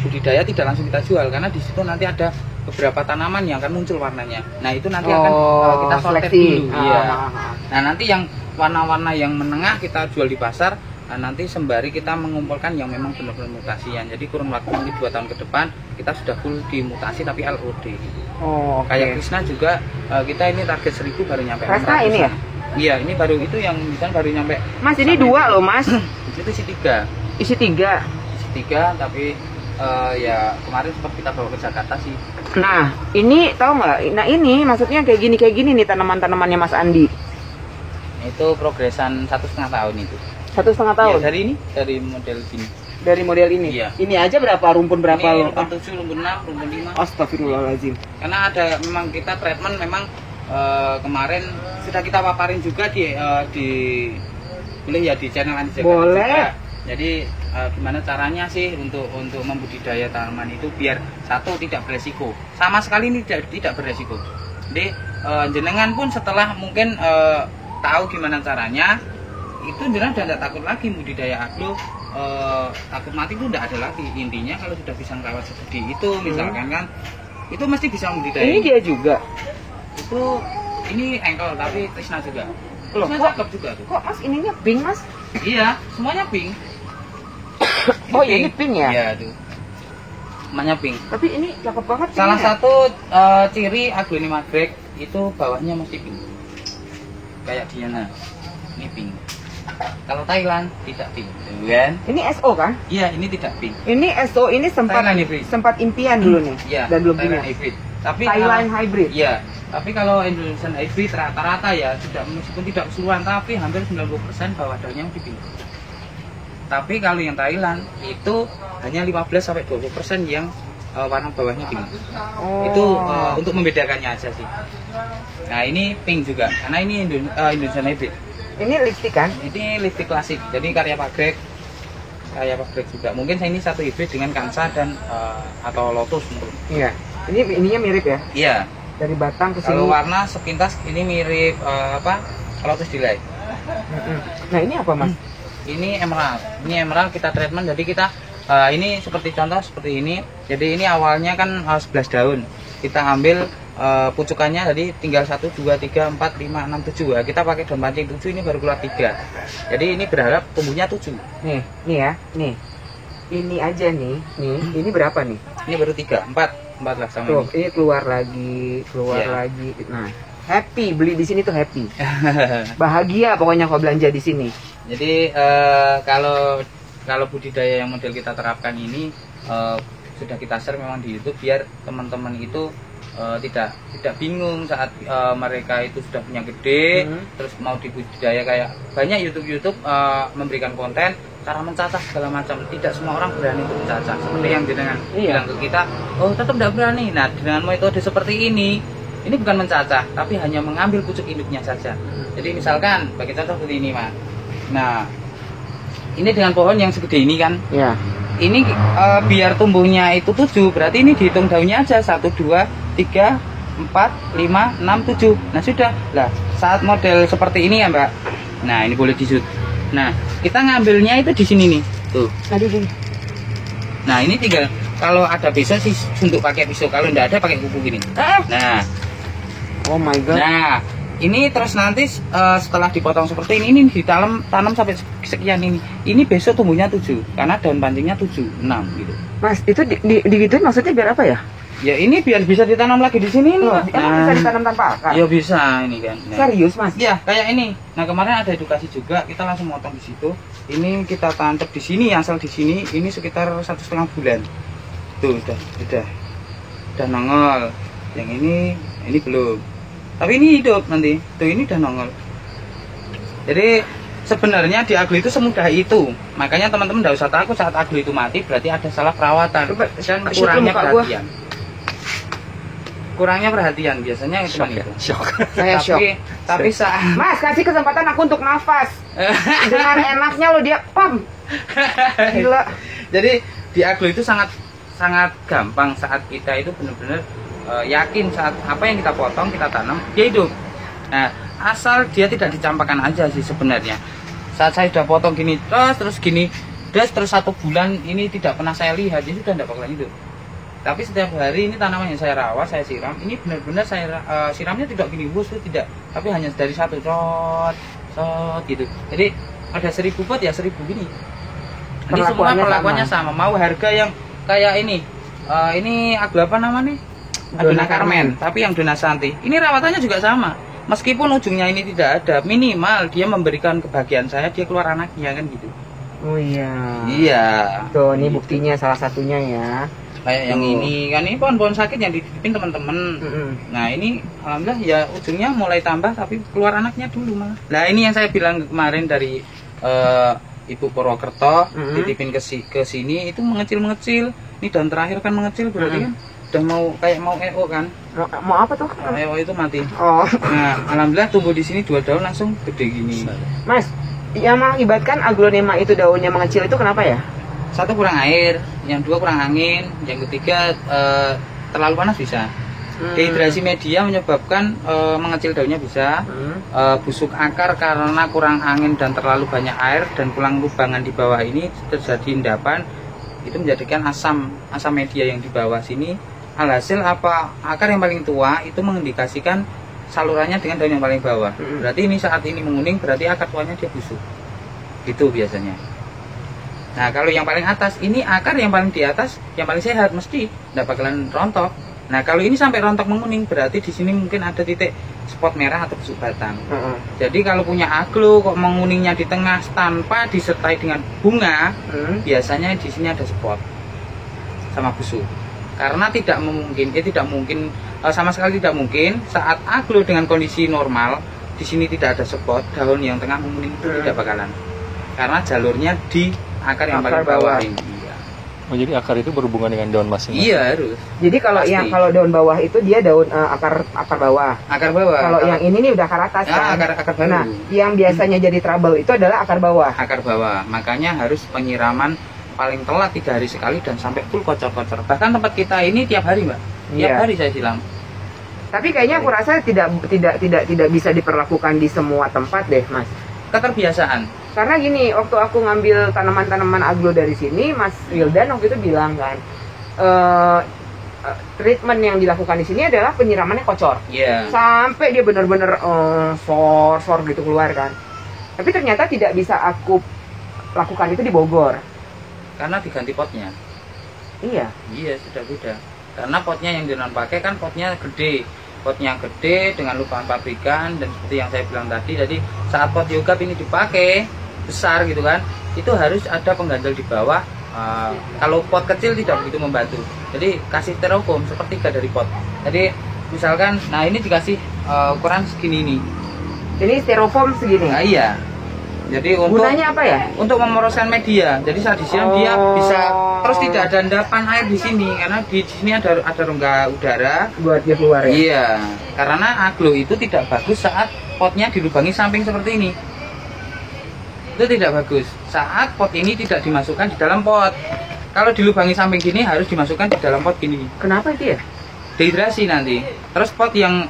Speaker 2: budidaya tidak langsung kita jual, karena di situ nanti ada beberapa tanaman yang akan muncul warnanya. Nah, itu nanti akan kita sortir dulu. Iya. Nah, nanti yang warna-warna yang menengah kita jual di pasar. Nah, nanti sembari kita mengumpulkan yang memang benar-benar mutasian. Jadi kurun waktu nanti 2 tahun ke depan kita sudah full dimutasi tapi LOD. Kayak Krishna juga kita ini target 1000 baru nyampe.
Speaker 1: Krishna ini ya?
Speaker 2: Iya, ini baru itu yang misalnya baru nyampe.
Speaker 1: Mas, ini 2 loh, Mas.
Speaker 2: Itu isi 3.
Speaker 1: Isi 3.
Speaker 2: Isi 3 tapi ya kemarin sempat kita bawa ke Jakarta sih.
Speaker 1: Nah, ini tahu nggak? Nah, ini maksudnya kayak gini nih tanaman-tanamannya Mas Andi.
Speaker 2: Itu progresan 1,5 tahun itu.
Speaker 1: 1,5 tahun.
Speaker 2: Ya, dari model ini.
Speaker 1: Dari model ini.
Speaker 2: Iya.
Speaker 1: Ini aja berapa rumpun berapa
Speaker 2: ini
Speaker 1: loh?
Speaker 2: Rumpun 7, rumpun 6, rumpun 5.
Speaker 1: Astagfirullahaladzim.
Speaker 2: Karena ada memang kita treatment memang kemarin sudah kita paparin juga di boleh ya di channel Andi Jakarta.
Speaker 1: Boleh.
Speaker 2: Juga. Jadi gimana caranya sih untuk membudidaya tanaman itu biar satu tidak beresiko. Sama sekali ini tidak beresiko. Jadi jenengan pun setelah mungkin tahu gimana caranya, itu jenengan udah tidak takut lagi budidaya agro, takut mati itu udah ada lagi. Intinya kalau sudah bisa merawat seperti itu misalkan kan, itu mesti bisa budidaya.
Speaker 1: Ini dia juga.
Speaker 2: Itu ini engkel tapi Krishna juga.
Speaker 1: Loh,
Speaker 2: Krishna cakep juga tuh.
Speaker 1: Kok Mas ininya pink, Mas?
Speaker 2: Iya, semuanya pink.
Speaker 1: Oh iya, ini pink ya?
Speaker 2: Iya tuh. Semuanya pink.
Speaker 1: Tapi ini cakep banget.
Speaker 2: Salah
Speaker 1: pinknya.
Speaker 2: satu ciri Aglonema Greg itu bawahnya mesti pink. Kayak Diana. Ini pink. Kalau Thailand tidak pink, kan?
Speaker 1: Ini SO kan?
Speaker 2: Iya, ini tidak pink.
Speaker 1: Ini SO ini
Speaker 2: Thailand hybrid.
Speaker 1: sempat impian dulu nih.
Speaker 2: Iya,
Speaker 1: Dan belum
Speaker 2: Thailand
Speaker 1: punya.
Speaker 2: hybrid. Tapi
Speaker 1: Thailand hybrid.
Speaker 2: Iya. Tapi kalau Indonesian hybrid rata-rata ya tidak, meskipun tidak keseluruhan tapi hampir 90% bawah daunnya di pink. Tapi kalau yang Thailand itu hanya 15 sampai 20% yang warna bawahnya pink. Itu untuk membedakannya aja sih. Nah, ini pink juga karena ini Indonesian hybrid.
Speaker 1: Ini lipstick kan?
Speaker 2: Ini lipstick klasik. Jadi karya Pak Greg. Karya Pak Greg juga. Mungkin ini satu hybrid dengan Kansa dan atau Lotus mungkin.
Speaker 1: Iya. Ininya mirip ya?
Speaker 2: Iya.
Speaker 1: Dari batang ke sini.
Speaker 2: Kalau warna sepintas ini mirip Lotus Delight.
Speaker 1: Nah, ini apa, Mas?
Speaker 2: Ini emerald. Ini emerald kita treatment. Jadi kita ini seperti contoh seperti ini. Jadi ini awalnya kan 11 daun. Kita ambil pucukannya tadi tinggal 1, 2, 3, 4, 5, 6, 7. Nah, kita pakai daun pancing 7 ini baru keluar 3. Jadi ini berharap tumbuhnya 7.
Speaker 1: Nih ya, nih. Ini aja nih, ini berapa nih?
Speaker 2: Ini baru 3, 4 lah sama
Speaker 1: Tuh,
Speaker 2: ini.
Speaker 1: ini keluar lagi. Nah, happy beli di sini tuh happy. Bahagia pokoknya kalau belanja di sini.
Speaker 2: Jadi kalau budidaya yang model kita terapkan ini sudah kita share memang di YouTube biar teman-teman itu tidak bingung saat mereka itu sudah punya gede terus mau dibudidaya. Kayak banyak YouTube memberikan konten cara mencacah segala macam, tidak semua orang berani untuk mencacah seperti yang jenengan bilang ke kita, oh tetap tidak berani. Nah, dengan metode seperti ini bukan mencacah tapi hanya mengambil pucuk induknya saja. Jadi misalkan bagi contoh seperti ini, Mas. Nah, ini dengan pohon yang segede ini kan,
Speaker 1: ya.
Speaker 2: Ini biar tumbuhnya itu 7, berarti ini dihitung daunnya aja 1, 2, 3, 4, 5, 6, 7. Nah sudah lah, saat model seperti ini ya Mbak. Nah ini boleh disut. Nah kita ngambilnya itu di sini nih, tuh. Nah ini tinggal kalau ada pisau sih untuk pakai pisau, kalau tidak ada pakai kuku gini. Nah,
Speaker 1: oh my god.
Speaker 2: Nah ini terus nanti setelah dipotong seperti ini tanam sampai sekian ini. Ini besok tumbuhnya 7 karena daun pancingnya 7, 6 gitu.
Speaker 1: Mas, itu digituin maksudnya biar apa ya?
Speaker 2: Ya ini biar bisa ditanam lagi di sini loh.
Speaker 1: Emang bisa ditanam tanpa akar?
Speaker 2: Ya bisa ini kan. Nah.
Speaker 1: Serius, Mas?
Speaker 2: Ya kayak ini. Nah kemarin ada edukasi juga, kita langsung motong di situ. Ini kita tancap di sini, asal di sini. Ini sekitar 1,5 bulan. Tuh udah nongol. Yang ini belum. Tapi ini hidup nanti. Tuh ini udah nongol. Jadi sebenarnya di aglo itu semudah itu. Makanya teman-teman tidak usah takut saat aglo itu mati berarti ada salah perawatan dan kurangnya perhatian. Kurangnya perhatian biasanya cuma itu.
Speaker 1: Saya shock.
Speaker 2: Tapi saat
Speaker 1: Mas kasih kesempatan aku untuk nafas. Dengan enaknya lo dia pam. Gila.
Speaker 2: Jadi di aglo itu sangat gampang saat kita itu benar-benar yakin saat apa yang kita potong kita tanam dia hidup. Nah, asal dia tidak dicampakkan aja sih sebenarnya. Saat saya sudah potong gini terus gini terus 1 bulan ini tidak pernah saya lihat, jadi sudah tidak bakalan hidup. Tapi setiap hari ini tanaman yang saya rawat, saya siram, ini benar-benar saya siramnya tidak gini bus itu tidak, tapi hanya dari 1 shot gitu. Jadi ada 1000 pot ya 1000 gini. Jadi semua perlakuannya sama. Mau harga yang kayak ini aglo apa namanya? Dona Carmen, tapi yang Dona Santi. Ini rawatannya juga sama. Meskipun ujungnya ini tidak ada, minimal dia memberikan kebahagiaan saya, dia keluar anaknya kan gitu.
Speaker 1: Oh iya.
Speaker 2: Iya.
Speaker 1: Tuh, ini buktinya salah satunya ya.
Speaker 2: Kayak yang ini kan ini pohon-pohon sakit yang dititipin teman-teman. Nah ini alhamdulillah ya ujungnya mulai tambah tapi keluar anaknya dulu malah. Nah ini yang saya bilang kemarin dari Ibu Purwokerto titipin ke sini itu mengecil. Ini daun terakhir kan mengecil berarti kan udah mau EO kan.
Speaker 1: Mau apa tuh?
Speaker 2: EO itu mati.
Speaker 1: Oh.
Speaker 2: Nah alhamdulillah tumbuh di sini 2 daun langsung gede gini.
Speaker 1: Mas, yang mengakibatkan aglonema itu daunnya mengecil itu kenapa ya?
Speaker 2: 1 kurang air, yang 2 kurang angin, yang ketiga terlalu panas bisa. Dehidrasi media menyebabkan mengecil daunnya bisa. Busuk akar karena kurang angin dan terlalu banyak air dan kurang lubangan di bawah ini terjadi endapan. Itu menjadikan asam media yang di bawah sini. Alhasil apa akar yang paling tua itu mengindikasikan salurannya dengan daun yang paling bawah. Berarti ini saat ini menguning berarti akar tuanya dia busuk. Itu biasanya. Nah kalau yang paling atas ini akar yang paling di atas yang paling sehat mesti tidak bakalan rontok. Nah kalau ini sampai rontok menguning berarti di sini mungkin ada titik spot merah atau busuk batang. Jadi kalau punya aglo kok menguningnya di tengah tanpa disertai dengan bunga, biasanya di sini ada spot sama busuk. Karena tidak mungkin sama sekali tidak mungkin saat aglo dengan kondisi normal di sini tidak ada spot, daun yang tengah menguning itu tidak bakalan. Karena jalurnya di akar yang paling bawah ini. Iya.
Speaker 3: Oh jadi akar itu berhubungan dengan daun masing-masing.
Speaker 2: Iya harus.
Speaker 1: Jadi kalau daun bawah itu dia daun akar bawah.
Speaker 2: Akar bawah.
Speaker 1: Kalau yang ini nih udah akar atas kan.
Speaker 2: Akar baru.
Speaker 1: Nah, yang biasanya jadi trouble itu adalah akar bawah.
Speaker 2: Akar bawah. Makanya harus penyiraman paling telat 3 hari sekali dan sampai full kocor-kocor. Bahkan tempat kita ini tiap hari, Mbak. Tiap hari saya siram.
Speaker 1: Tapi kayaknya aku rasa tidak bisa diperlakukan di semua tempat deh, Mas.
Speaker 2: Keterbiasaan.
Speaker 1: Karena gini, waktu aku ngambil tanaman-tanaman aglo dari sini, Mas Wildan waktu itu bilang kan, treatment yang dilakukan di sini adalah penyiramannya kocor. Sampai dia benar-benar sor gitu keluar kan. Tapi ternyata tidak bisa aku lakukan itu di Bogor.
Speaker 2: Karena diganti potnya.
Speaker 1: Iya,
Speaker 2: sudah beda. Karena potnya yang Dinan pakai kan potnya gede dengan lubangan pabrikan dan seperti yang saya bilang tadi. Jadi saat pot yogap ini dipakai besar gitu kan, itu harus ada pengganjal di bawah. Kalau pot kecil tidak begitu membantu. Jadi kasih styrofoam sepertiga dari pot. Jadi misalkan, nah ini dikasih ukuran segini nih.
Speaker 1: Ini styrofoam segini.
Speaker 2: Nah, iya. Jadi
Speaker 1: gunanya apa ya?
Speaker 2: Untuk memoroskan media. Jadi saat disiram dia bisa terus tidak ada endapan air di sini karena di sini ada rongga udara
Speaker 1: buat dia keluar ya.
Speaker 2: Iya. Karena aglo itu tidak bagus saat potnya dilubangi samping seperti ini. Itu tidak bagus. Saat pot ini tidak dimasukkan di dalam pot. Kalau dilubangi samping gini harus dimasukkan di dalam pot gini.
Speaker 1: Kenapa itu ya?
Speaker 2: Dehidrasi nanti. Terus pot yang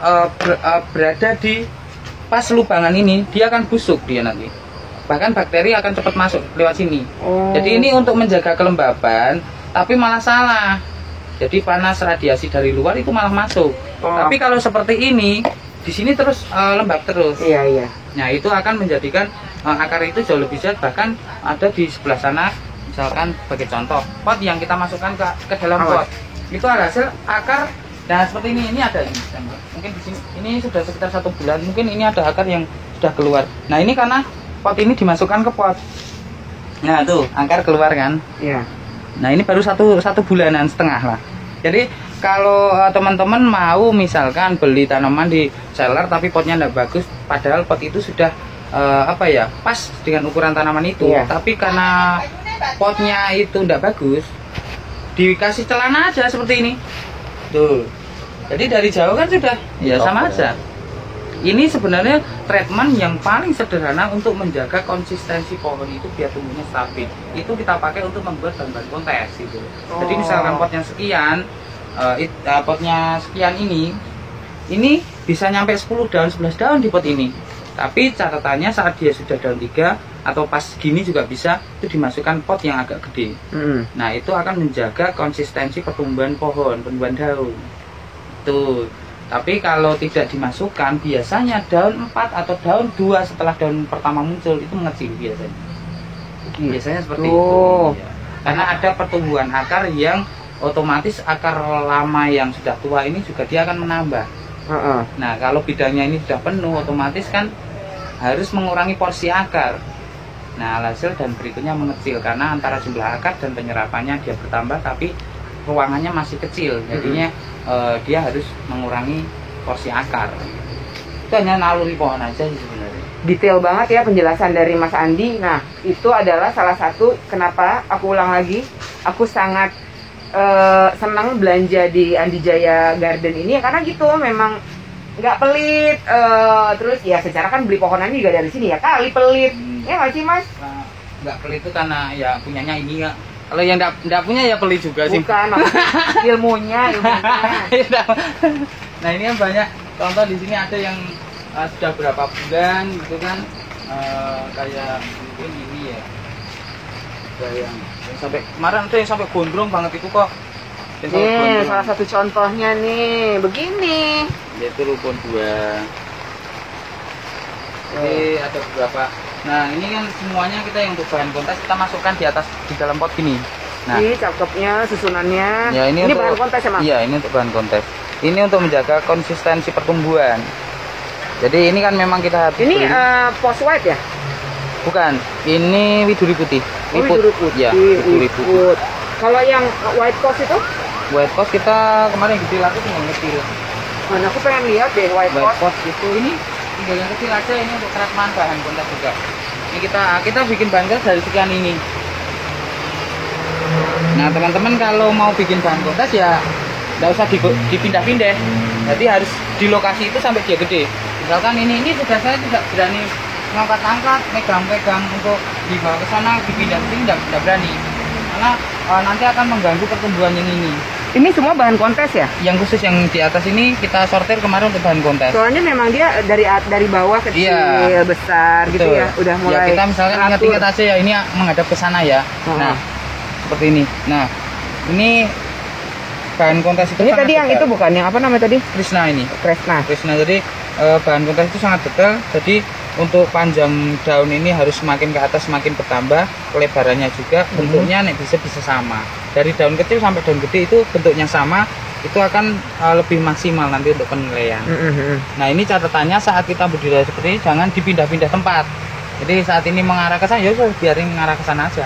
Speaker 2: berada di pas lubangan ini dia akan busuk dia nanti. Bahkan bakteri akan cepat masuk lewat sini. Jadi ini untuk menjaga kelembaban, tapi malah salah. Jadi panas radiasi dari luar itu malah masuk. Tapi kalau seperti ini, di sini terus lembab terus.
Speaker 1: Iya.
Speaker 2: Nah itu akan menjadikan akar itu jauh lebih sehat. Bahkan ada di sebelah sana, misalkan sebagai contoh, pot yang kita masukkan ke dalam pot, itu hasil akar. Nah seperti ini ada ini. Mungkin di sini ini sudah sekitar 1 bulan. Mungkin ini ada akar yang sudah keluar. Nah ini karena pot ini dimasukkan ke pot. Nah tuh akar keluar kan.
Speaker 1: Iya.
Speaker 2: Nah ini baru satu bulanan setengah lah. Jadi kalau teman-teman mau misalkan beli tanaman di seller tapi potnya tidak bagus, padahal pot itu sudah apa ya, pas dengan ukuran tanaman itu. Tapi karena potnya itu tidak bagus, dikasih celana aja seperti ini tuh, jadi dari jauh kan sudah ya sama aja. Ini sebenarnya treatment yang paling sederhana untuk menjaga konsistensi pohon itu biar tumbuhnya stabil. Itu kita pakai untuk membuat bahan-bahan kontes gitu. Jadi misalkan potnya sekian, potnya sekian ini bisa nyampe 10 daun, 11 daun di pot ini. Tapi catatannya saat dia sudah daun 3 atau pas gini juga bisa itu dimasukkan pot yang agak gede. Nah itu akan menjaga konsistensi pertumbuhan pohon, pertumbuhan daun. Tuh. Tapi kalau tidak dimasukkan, biasanya daun 4 atau daun 2 setelah daun pertama muncul itu mengecil biasanya. Biasanya seperti itu. Ya. Karena ada pertumbuhan akar yang otomatis akar lama yang sudah tua ini juga dia akan menambah. Nah kalau bidangnya ini sudah penuh, otomatis kan harus mengurangi porsi akar. Nah hasil dan berikutnya mengecil karena antara jumlah akar dan penyerapannya dia bertambah, tapi ruangannya masih kecil, jadinya dia harus mengurangi porsi akar. Itu hanya naluri pohon aja sih sebenarnya.
Speaker 1: Detail banget ya penjelasan dari Mas Andi. Nah itu adalah salah satu kenapa aku ulang lagi, aku sangat senang belanja di Andi Jaya Garden ini ya, karena gitu memang nggak pelit. Terus ya secara kan beli pohonan juga dari sini ya kali pelit, ya nggak sih Mas?
Speaker 2: Nah, nggak pelit itu karena ya punyanya ini ya. Kalau yang enggak punya ya pelit juga sih.
Speaker 1: Bukan, ilmunya.
Speaker 2: Nah ini kan banyak contoh di sini, ada yang sudah berapa bulan gitu kan, kayak mungkin ini ya. Ada yang sampai kemarin ada yang sampai gondrong banget itu kok.
Speaker 1: Nih salah satu contohnya nih, begini.
Speaker 2: Yaitu rukun 2. Jadi ada beberapa. Nah ini kan semuanya kita yang untuk bahan kontes kita masukkan di atas di dalam pot gini. Nah
Speaker 1: ini cakepnya susunannya.
Speaker 2: Ya, ini untuk,
Speaker 1: bahan kontes ya Mas?
Speaker 2: Iya ini untuk bahan kontes. Ini untuk menjaga konsistensi pertumbuhan. Jadi ini kan memang kita habis
Speaker 1: ini post white ya?
Speaker 2: Bukan, ini widuri putih.
Speaker 1: Widuri putih.
Speaker 2: Ya, widuri putih.
Speaker 1: Kalau yang white coast itu?
Speaker 2: White coast kita kemarin gede laku tinggal kecil.
Speaker 1: Mana aku pengen lihat deh white
Speaker 2: coast itu ini tinggal yang kecil aja, ini untuk treatment bahan kontes juga. Ini kita bikin bahan kontes dari sekian ini. Nah teman-teman kalau mau bikin bahan kontes ya nggak usah dipindah-pindah. Jadi harus di lokasi itu sampai dia gede. Misalkan ini sudah saya tidak berani ngangkat-angkat, megang-megang untuk dibawa ke sana, dipindah ke sini nggak berani. Karena nanti akan mengganggu pertumbuhan yang ini.
Speaker 1: Ini semua bahan kontes ya?
Speaker 2: Yang khusus yang di atas ini kita sortir kemarin untuk bahan kontes.
Speaker 1: Soalnya memang dia dari bawah kecil, iya, besar. Betul. Gitu ya, udah mulai.
Speaker 2: Ya, kita misalkan ingat-ingat aja ya, ini menghadap ke sana ya. Nah, seperti ini. Nah, ini bahan kontes itu.
Speaker 1: Ini tadi yang itu bukan yang apa namanya tadi?
Speaker 2: Krishna ini.
Speaker 1: Krishna.
Speaker 2: Jadi bahan kontes itu sangat detail. Jadi untuk panjang daun ini harus semakin ke atas semakin bertambah, lebarannya juga, bentuknya bisa sama. Dari daun kecil sampai daun gede itu bentuknya sama, itu akan lebih maksimal nanti untuk penilaian. Nah ini catatannya saat kita budidaya seperti ini jangan dipindah-pindah tempat. Jadi saat ini mengarah ke sana, ya biarin mengarah ke sana aja.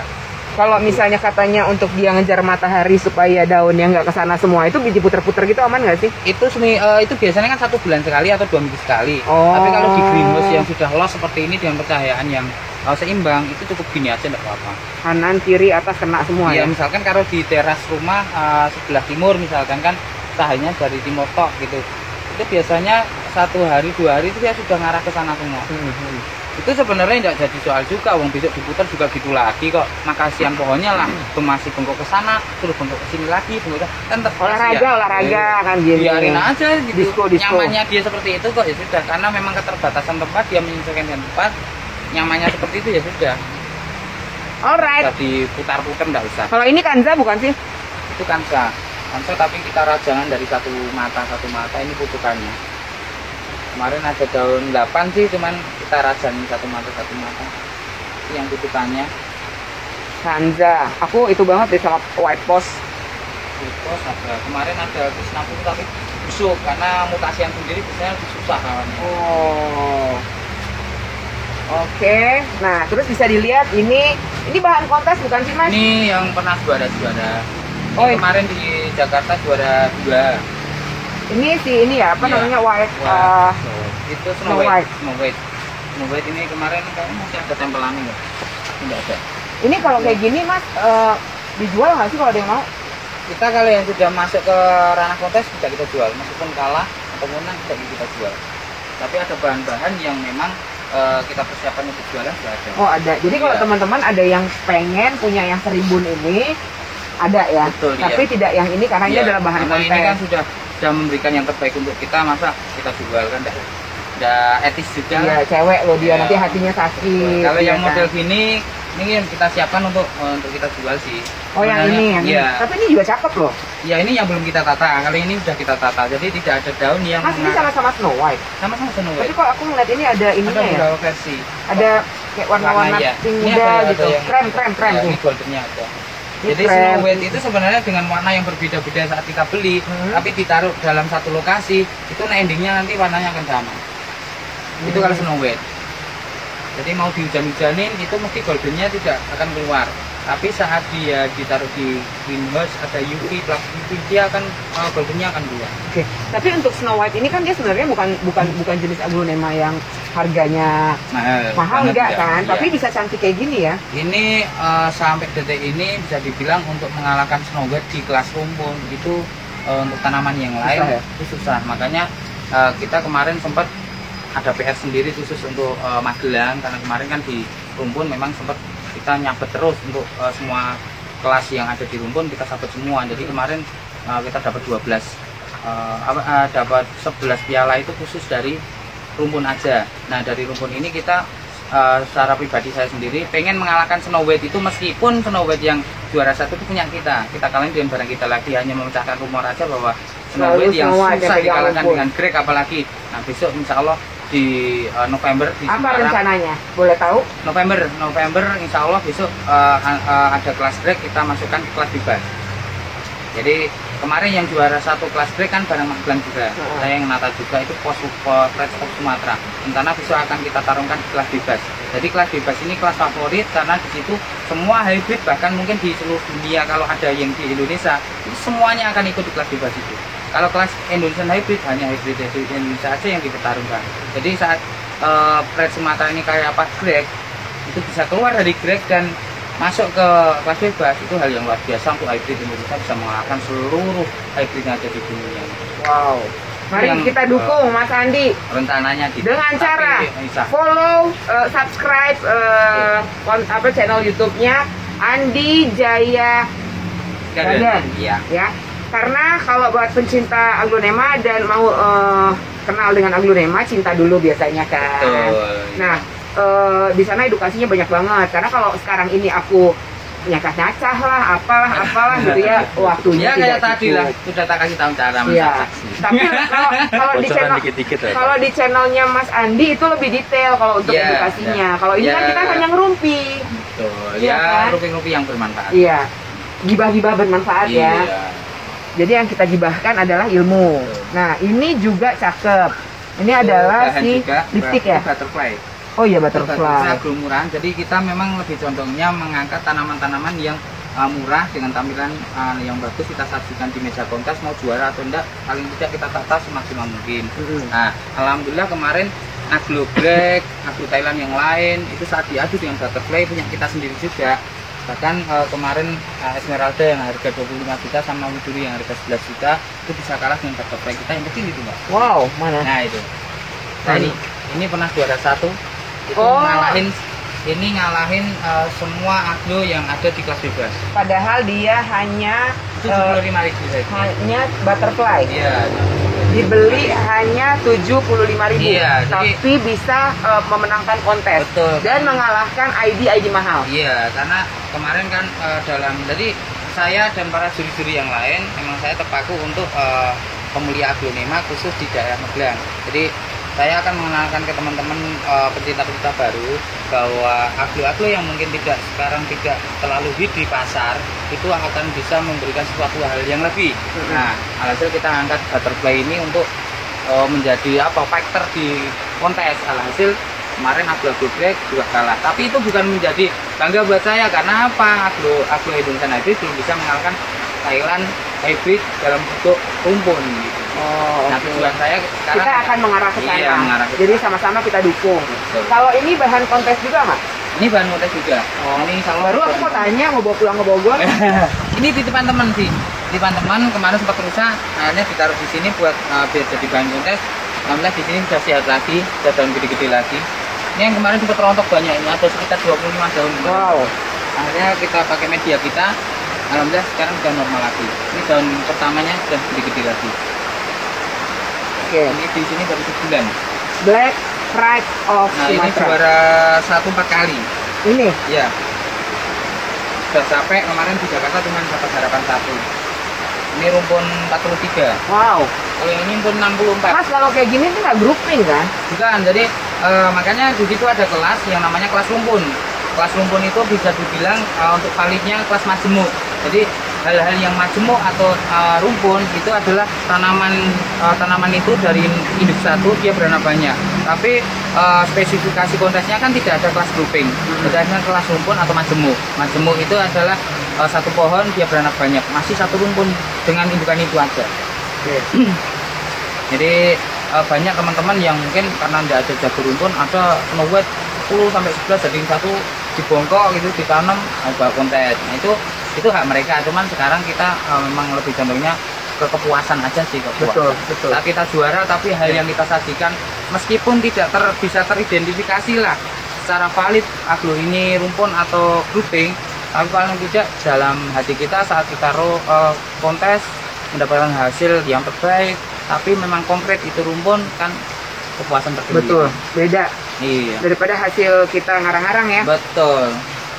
Speaker 1: Kalau misalnya katanya untuk dia ngejar matahari supaya daunnya nggak kesana semua, itu diputer-puter gitu aman nggak sih?
Speaker 2: Itu biasanya kan 1 bulan sekali atau 2 minggu sekali. Tapi kalau di greenhouse yang sudah loss seperti ini dengan pencahayaan yang seimbang, itu cukup gini aja nggak apa-apa.
Speaker 1: Kanan, kiri, atas kena semua ya?
Speaker 2: Misalkan kalau di teras rumah sebelah timur misalkan kan cahayanya dari timur tok gitu. Itu biasanya 1 hari 2 hari itu dia sudah ngarah ke sana semua. Itu sebenarnya tidak jadi soal juga, wong besok diputar juga gitu lagi kok. Makasihan pohonnya lah, itu masih bengkok ke sana, terus bengkok ke sini lagi, bengkok kan
Speaker 1: olahraga kan gini.
Speaker 2: Biarin aja gitu.
Speaker 1: Disco.
Speaker 2: Nyamannya dia seperti itu kok ya sudah, karena memang keterbatasan tempat dia menyesuaikan dengan tempat. Nyamannya seperti itu ya sudah.
Speaker 1: Alright.
Speaker 2: Jadi putar-putar enggak usah.
Speaker 1: Kalau ini kanza bukan sih?
Speaker 2: Itu kanza tapi kita rajangan dari satu mata ini putukannya. Kemarin ada daun 8 sih, cuman kita rajangin satu mata. Ini yang putukannya.
Speaker 1: Kanza. Aku itu banget deh sama white post.
Speaker 2: Ada. Kemarin ada Krishna putih tapi busuk karena mutasian sendiri biasanya lebih susah kawannya.
Speaker 1: Oke. Nah, terus bisa dilihat ini bahan kontes bukan sih, Mas?
Speaker 2: Ini yang pernah juara. Kemarin di Jakarta juara 2. Ini
Speaker 1: ya, namanya white.
Speaker 2: Itu Snow White. Snow White ini kemarin kayaknya masih ada tempelannya nggak? Tidak ada.
Speaker 1: Ini kalau kayak gini Mas dijual nggak sih kalau ada yang mau?
Speaker 2: Kita kalau yang sudah masuk ke ranah kontes tidak kita jual, meskipun kalah atau menang tidak kita jual. Tapi ada bahan-bahan yang memang kita persiapkan untuk jualan sudah ada.
Speaker 1: Oh ada. Jadi kalau teman-teman ada yang pengen punya yang 1000 ini ada ya.
Speaker 2: Betul,
Speaker 1: tapi tidak yang ini karena ini adalah bahan kontes.
Speaker 2: Ini kan sudah memberikan yang terbaik untuk kita, masa kita jual kan udah etis juga.
Speaker 1: Iya, cewek loh dia nanti hatinya sakit.
Speaker 2: Kalau yang
Speaker 1: kan?
Speaker 2: model gini ini yang kita siapkan untuk kita jual sih.
Speaker 1: Oh yang ini yang ini. Tapi ini juga cakep loh.
Speaker 2: Ya ini yang belum kita tata. Kali ini sudah kita tata. Jadi tidak ada daun yang
Speaker 1: Mas ini sama-sama Snow White.
Speaker 2: Sama-sama Snow White.
Speaker 1: Tapi kalau aku ngeliat ini ada ininya
Speaker 2: ada
Speaker 1: ya.
Speaker 2: beberapa versi.
Speaker 1: Ada kayak warna-warna pink muda gitu. Krem
Speaker 2: Ini
Speaker 1: nih.
Speaker 2: goldennya ada.
Speaker 1: Ini
Speaker 2: Jadi
Speaker 1: krem.
Speaker 2: Snow White itu sebenarnya dengan warna yang berbeda-beda saat kita beli, tapi ditaruh dalam satu lokasi, itu endingnya nanti warnanya akan sama. Itu kalau Snow White. Jadi mau dihujan-hujanin itu mesti goldennya tidak akan keluar. Tapi saat dia ditaruh di greenhouse ada UV, plus UV dia akan goldennya akan keluar.
Speaker 1: Oke. Tapi untuk Snow White ini kan dia sebenarnya bukan jenis aglonema yang harganya mahal enggak kan?
Speaker 2: Iya.
Speaker 1: Tapi bisa cantik kayak gini ya.
Speaker 2: Ini sampai detik ini bisa dibilang untuk mengalahkan Snow White di kelas rumpun itu untuk tanaman yang lain
Speaker 1: susah, ya?
Speaker 2: itu susah. Makanya kita kemarin sempat ada PR sendiri khusus untuk Magelang, karena kemarin kan di rumpun memang sempat kita nyabet terus untuk semua kelas yang ada di rumpun kita sabet semua. Jadi kemarin kita dapat 11 piala itu khusus dari rumpun aja. Nah dari rumpun ini kita secara pribadi saya sendiri pengen mengalahkan Snow White itu, meskipun Snow White yang juara satu itu punya kita kalahin dengan barang kita lagi, hanya memecahkan rumor aja bahwa Snow White yang susah dikalahkan dengan Greg apalagi. Nah besok insya Allah di November di
Speaker 1: Apa
Speaker 2: Semarang.
Speaker 1: rencananya? Boleh tahu?
Speaker 2: November insya Allah besok ada kelas Greg, kita masukkan ke kelas bebas. Jadi kemarin yang juara satu kelas Greg kan bareng Magelang juga, saya yang nata juga itu pos Red Fox Sumatera. Rencana besok akan kita tarungkan di kelas bebas. Jadi kelas bebas ini kelas favorit karena di situ semua hybrid, bahkan mungkin di seluruh dunia kalau ada yang di Indonesia itu semuanya akan ikut di kelas bebas itu. Kalau kelas Indonesian Hybrid hanya hybrid Indonesia aja yang dipertarungkan. Jadi saat Red Sumatera ini kayak apa Greg itu bisa keluar dari Greg dan masuk ke kelas bebas, itu hal yang luar biasa untuk hybrid Indonesia, bisa mengalahkan seluruh hybrid yang ada di dunia.
Speaker 1: Wow. Mari kita dukung Mas Andi
Speaker 2: rencananya gitu.
Speaker 1: dengan cara follow, subscribe channel YouTube-nya Andi Jaya Garden.
Speaker 2: Iya.
Speaker 1: Ya. Karena kalau buat pencinta aglonema dan mau kenal dengan aglonema, cinta dulu biasanya kan.
Speaker 2: Betul.
Speaker 1: Nah, di sana edukasinya banyak banget. Karena kalau sekarang ini aku nyacah-nyacah lah, apalah gitu ya, waktunya
Speaker 2: ya kayak
Speaker 1: tidak
Speaker 2: tadi
Speaker 1: cukup.
Speaker 2: lah, sudah tak kasih tahu cara
Speaker 1: Iya.
Speaker 2: mencatat.
Speaker 1: Tapi kalau di channel
Speaker 3: dikit-dikit ya,
Speaker 1: kalau di channelnya Mas Andi itu lebih detail kalau untuk
Speaker 2: Iya,
Speaker 1: edukasinya. Kalau ini kan
Speaker 2: Iya.
Speaker 1: kita hanya ngerumpi.
Speaker 2: Betul.
Speaker 1: Iya
Speaker 2: Ya,
Speaker 1: kan?
Speaker 2: rupi-rupi yang bermanfaat.
Speaker 1: Iya. Gibah-gibah bermanfaat ya.
Speaker 2: Iya.
Speaker 1: Jadi yang kita gibahkan adalah ilmu. Nah, ini juga cakep. Ini adalah
Speaker 2: Bahan
Speaker 1: si
Speaker 2: juga,
Speaker 1: lipstick ya.
Speaker 2: butterfly.
Speaker 1: Oh iya,
Speaker 2: Butterfly
Speaker 1: butterfly.
Speaker 2: aglomurahan. Jadi kita memang lebih condongnya mengangkat tanaman-tanaman yang murah dengan tampilan yang bagus, kita sajikan di meja kontes, mau juara atau enggak paling tidak kita tata semaksimal mungkin. Nah alhamdulillah kemarin aglo Greg, aglo Thailand yang lain itu saat diadu dengan butterfly punya kita sendiri juga. Bahkan kemarin Esmeralda yang harga 25 juta sama Widuri yang harga 11 juta itu bisa kalah dengan butterfly kita yang kecil itu Mbak.
Speaker 1: Wow, mana?
Speaker 2: Nah itu. Nah ini pernah juara satu. Itu ngalahin semua aglo yang ada di kelas bebas.
Speaker 1: Padahal dia hanya
Speaker 2: 75.000 saja.
Speaker 1: hanya butterfly.
Speaker 2: Iya.
Speaker 1: Dibeli hanya 75.000.
Speaker 2: Iya,
Speaker 1: tapi bisa memenangkan kontes.
Speaker 2: Betul.
Speaker 1: Dan mengalahkan ID mahal.
Speaker 2: Iya, karena kemarin kan jadi saya dan para juri-juri yang lain memang saya terpaku untuk pemulia aglonema khusus di daerah Magelang. Jadi saya akan mengenalkan ke teman-teman pencinta-pencinta baru bahwa aglo-aglo yang mungkin sekarang tidak terlalu hit di pasar itu akan bisa memberikan sesuatu hal yang lebih. Nah, alhasil kita angkat butterfly ini untuk menjadi fighter di kontes. Alhasil kemarin aglo Greg juga kalah. Tapi itu bukan menjadi bangga buat saya karena apa? Aglo Indonesian Hybrid belum bisa mengalahkan Thailand hybrid dalam bentuk rumpun gitu.
Speaker 1: Oh,
Speaker 2: nah,
Speaker 1: oke.
Speaker 2: tujuan saya sekarang
Speaker 1: Kita akan mengarah ke sana.
Speaker 2: Iya, mengarah ke
Speaker 1: Jadi
Speaker 2: sana.
Speaker 1: sama-sama kita dukung.
Speaker 2: Betul.
Speaker 1: Kalau ini bahan kontes juga nggak?
Speaker 2: Ini bahan kontes juga. Ini sama
Speaker 1: Baru aku mau tanya, mau bawa pulang ke Bogor.
Speaker 2: ini titipan teman sih. Titipan teman kemarin sempat rusak, akhirnya ditaruh di sini buat biar jadi bahan kontes. Alhamdulillah di sini sudah sehat lagi, sudah daun gede-gede lagi. Ini yang kemarin sempat rontok banyak, ini ada sekitar 25 daun.
Speaker 1: Wow.
Speaker 2: Akhirnya kita pakai media kita, alhamdulillah sekarang sudah normal lagi. Ini daun pertamanya sudah gede-gede lagi.
Speaker 1: Oke.
Speaker 2: Ini di sini baru sebulan.
Speaker 1: Black Pride of
Speaker 2: Nah ini
Speaker 1: Sumatra.
Speaker 2: juara 1 4 kali.
Speaker 1: Ini.
Speaker 2: Ya. Sudah capek kemarin di Jakarta cuma dapat harapan 1. Ini rumpun 43.
Speaker 1: Wow.
Speaker 2: Kalau yang ini rumpun 64.
Speaker 1: Mas kalau kayak gini tuh nggak grouping kan?
Speaker 2: Bukan, jadi makanya di situ ada kelas yang namanya kelas rumpun. Kelas rumpun itu bisa dibilang untuk validnya kelas majemuk. Jadi hal-hal yang majemuk atau rumpun itu adalah tanaman itu dari induk satu dia beranak banyak. Tapi spesifikasi kontesnya kan tidak ada kelas grouping. Berdasarkan kelas rumpun atau majemuk. Majemuk itu adalah satu pohon dia beranak banyak. Masih satu rumpun dengan indukan itu aja.
Speaker 1: Oke.
Speaker 2: Jadi banyak teman-teman yang mungkin karena tidak ada jago rumpun, ada Snow White 10 sampai 11 jadi satu dibongkok gitu ditanam bawa kontes. Nah itu hak mereka. Cuman sekarang kita memang lebih condongnya ke kepuasan aja sih, kepuasan.
Speaker 1: Betul.
Speaker 2: Saat kita juara tapi hal yang kita sajikan meskipun tidak bisa teridentifikasi lah secara valid aglo ini rumpun atau grouping, tapi paling tidak dalam hati kita saat kita kontes mendapatkan hasil yang terbaik, tapi memang konkret itu rumpun kan kepuasan tertinggi.
Speaker 1: Betul. Beda
Speaker 2: Iya.
Speaker 1: daripada hasil kita ngarang-ngarang ya.
Speaker 2: Betul.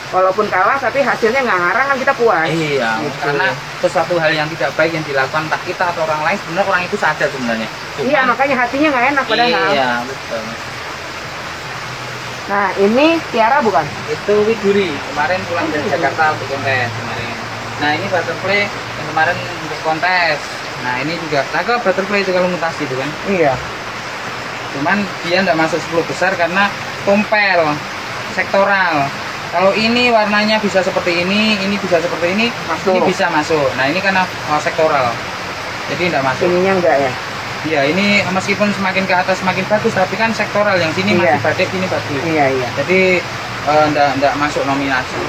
Speaker 1: Walaupun kalah tapi hasilnya nggak ngarang kan kita puas.
Speaker 2: Iya.
Speaker 1: Gitu.
Speaker 2: Karena sesuatu hal yang tidak baik yang dilakukan entah kita atau orang lain sebenarnya orang itu sadar sebenarnya.
Speaker 1: Iya, makanya hatinya nggak enak padahal.
Speaker 2: Iya, betul.
Speaker 1: Nah, ini Tiara bukan?
Speaker 2: Itu Widuri kemarin pulang dari Jakarta untuk kontes kemarin. Nah ini butterfly yang kemarin untuk kontes. Nah ini juga, nah kalau butterfly itu kalau mutasi itu kan,
Speaker 1: Iya.
Speaker 2: cuman dia tidak masuk 10 besar karena tompel sektoral. Kalau ini warnanya bisa seperti ini bisa seperti ini,
Speaker 1: Masuk.
Speaker 2: ini bisa masuk. Nah ini karena sektoral, jadi tidak masuk.
Speaker 1: Ininya enggak ya?
Speaker 2: Iya ini meskipun semakin ke atas semakin bagus, tapi kan sektoral yang sini
Speaker 1: Iya.
Speaker 2: masih badek, ini bagus.
Speaker 1: Iya.
Speaker 2: Jadi tidak masuk nominasi.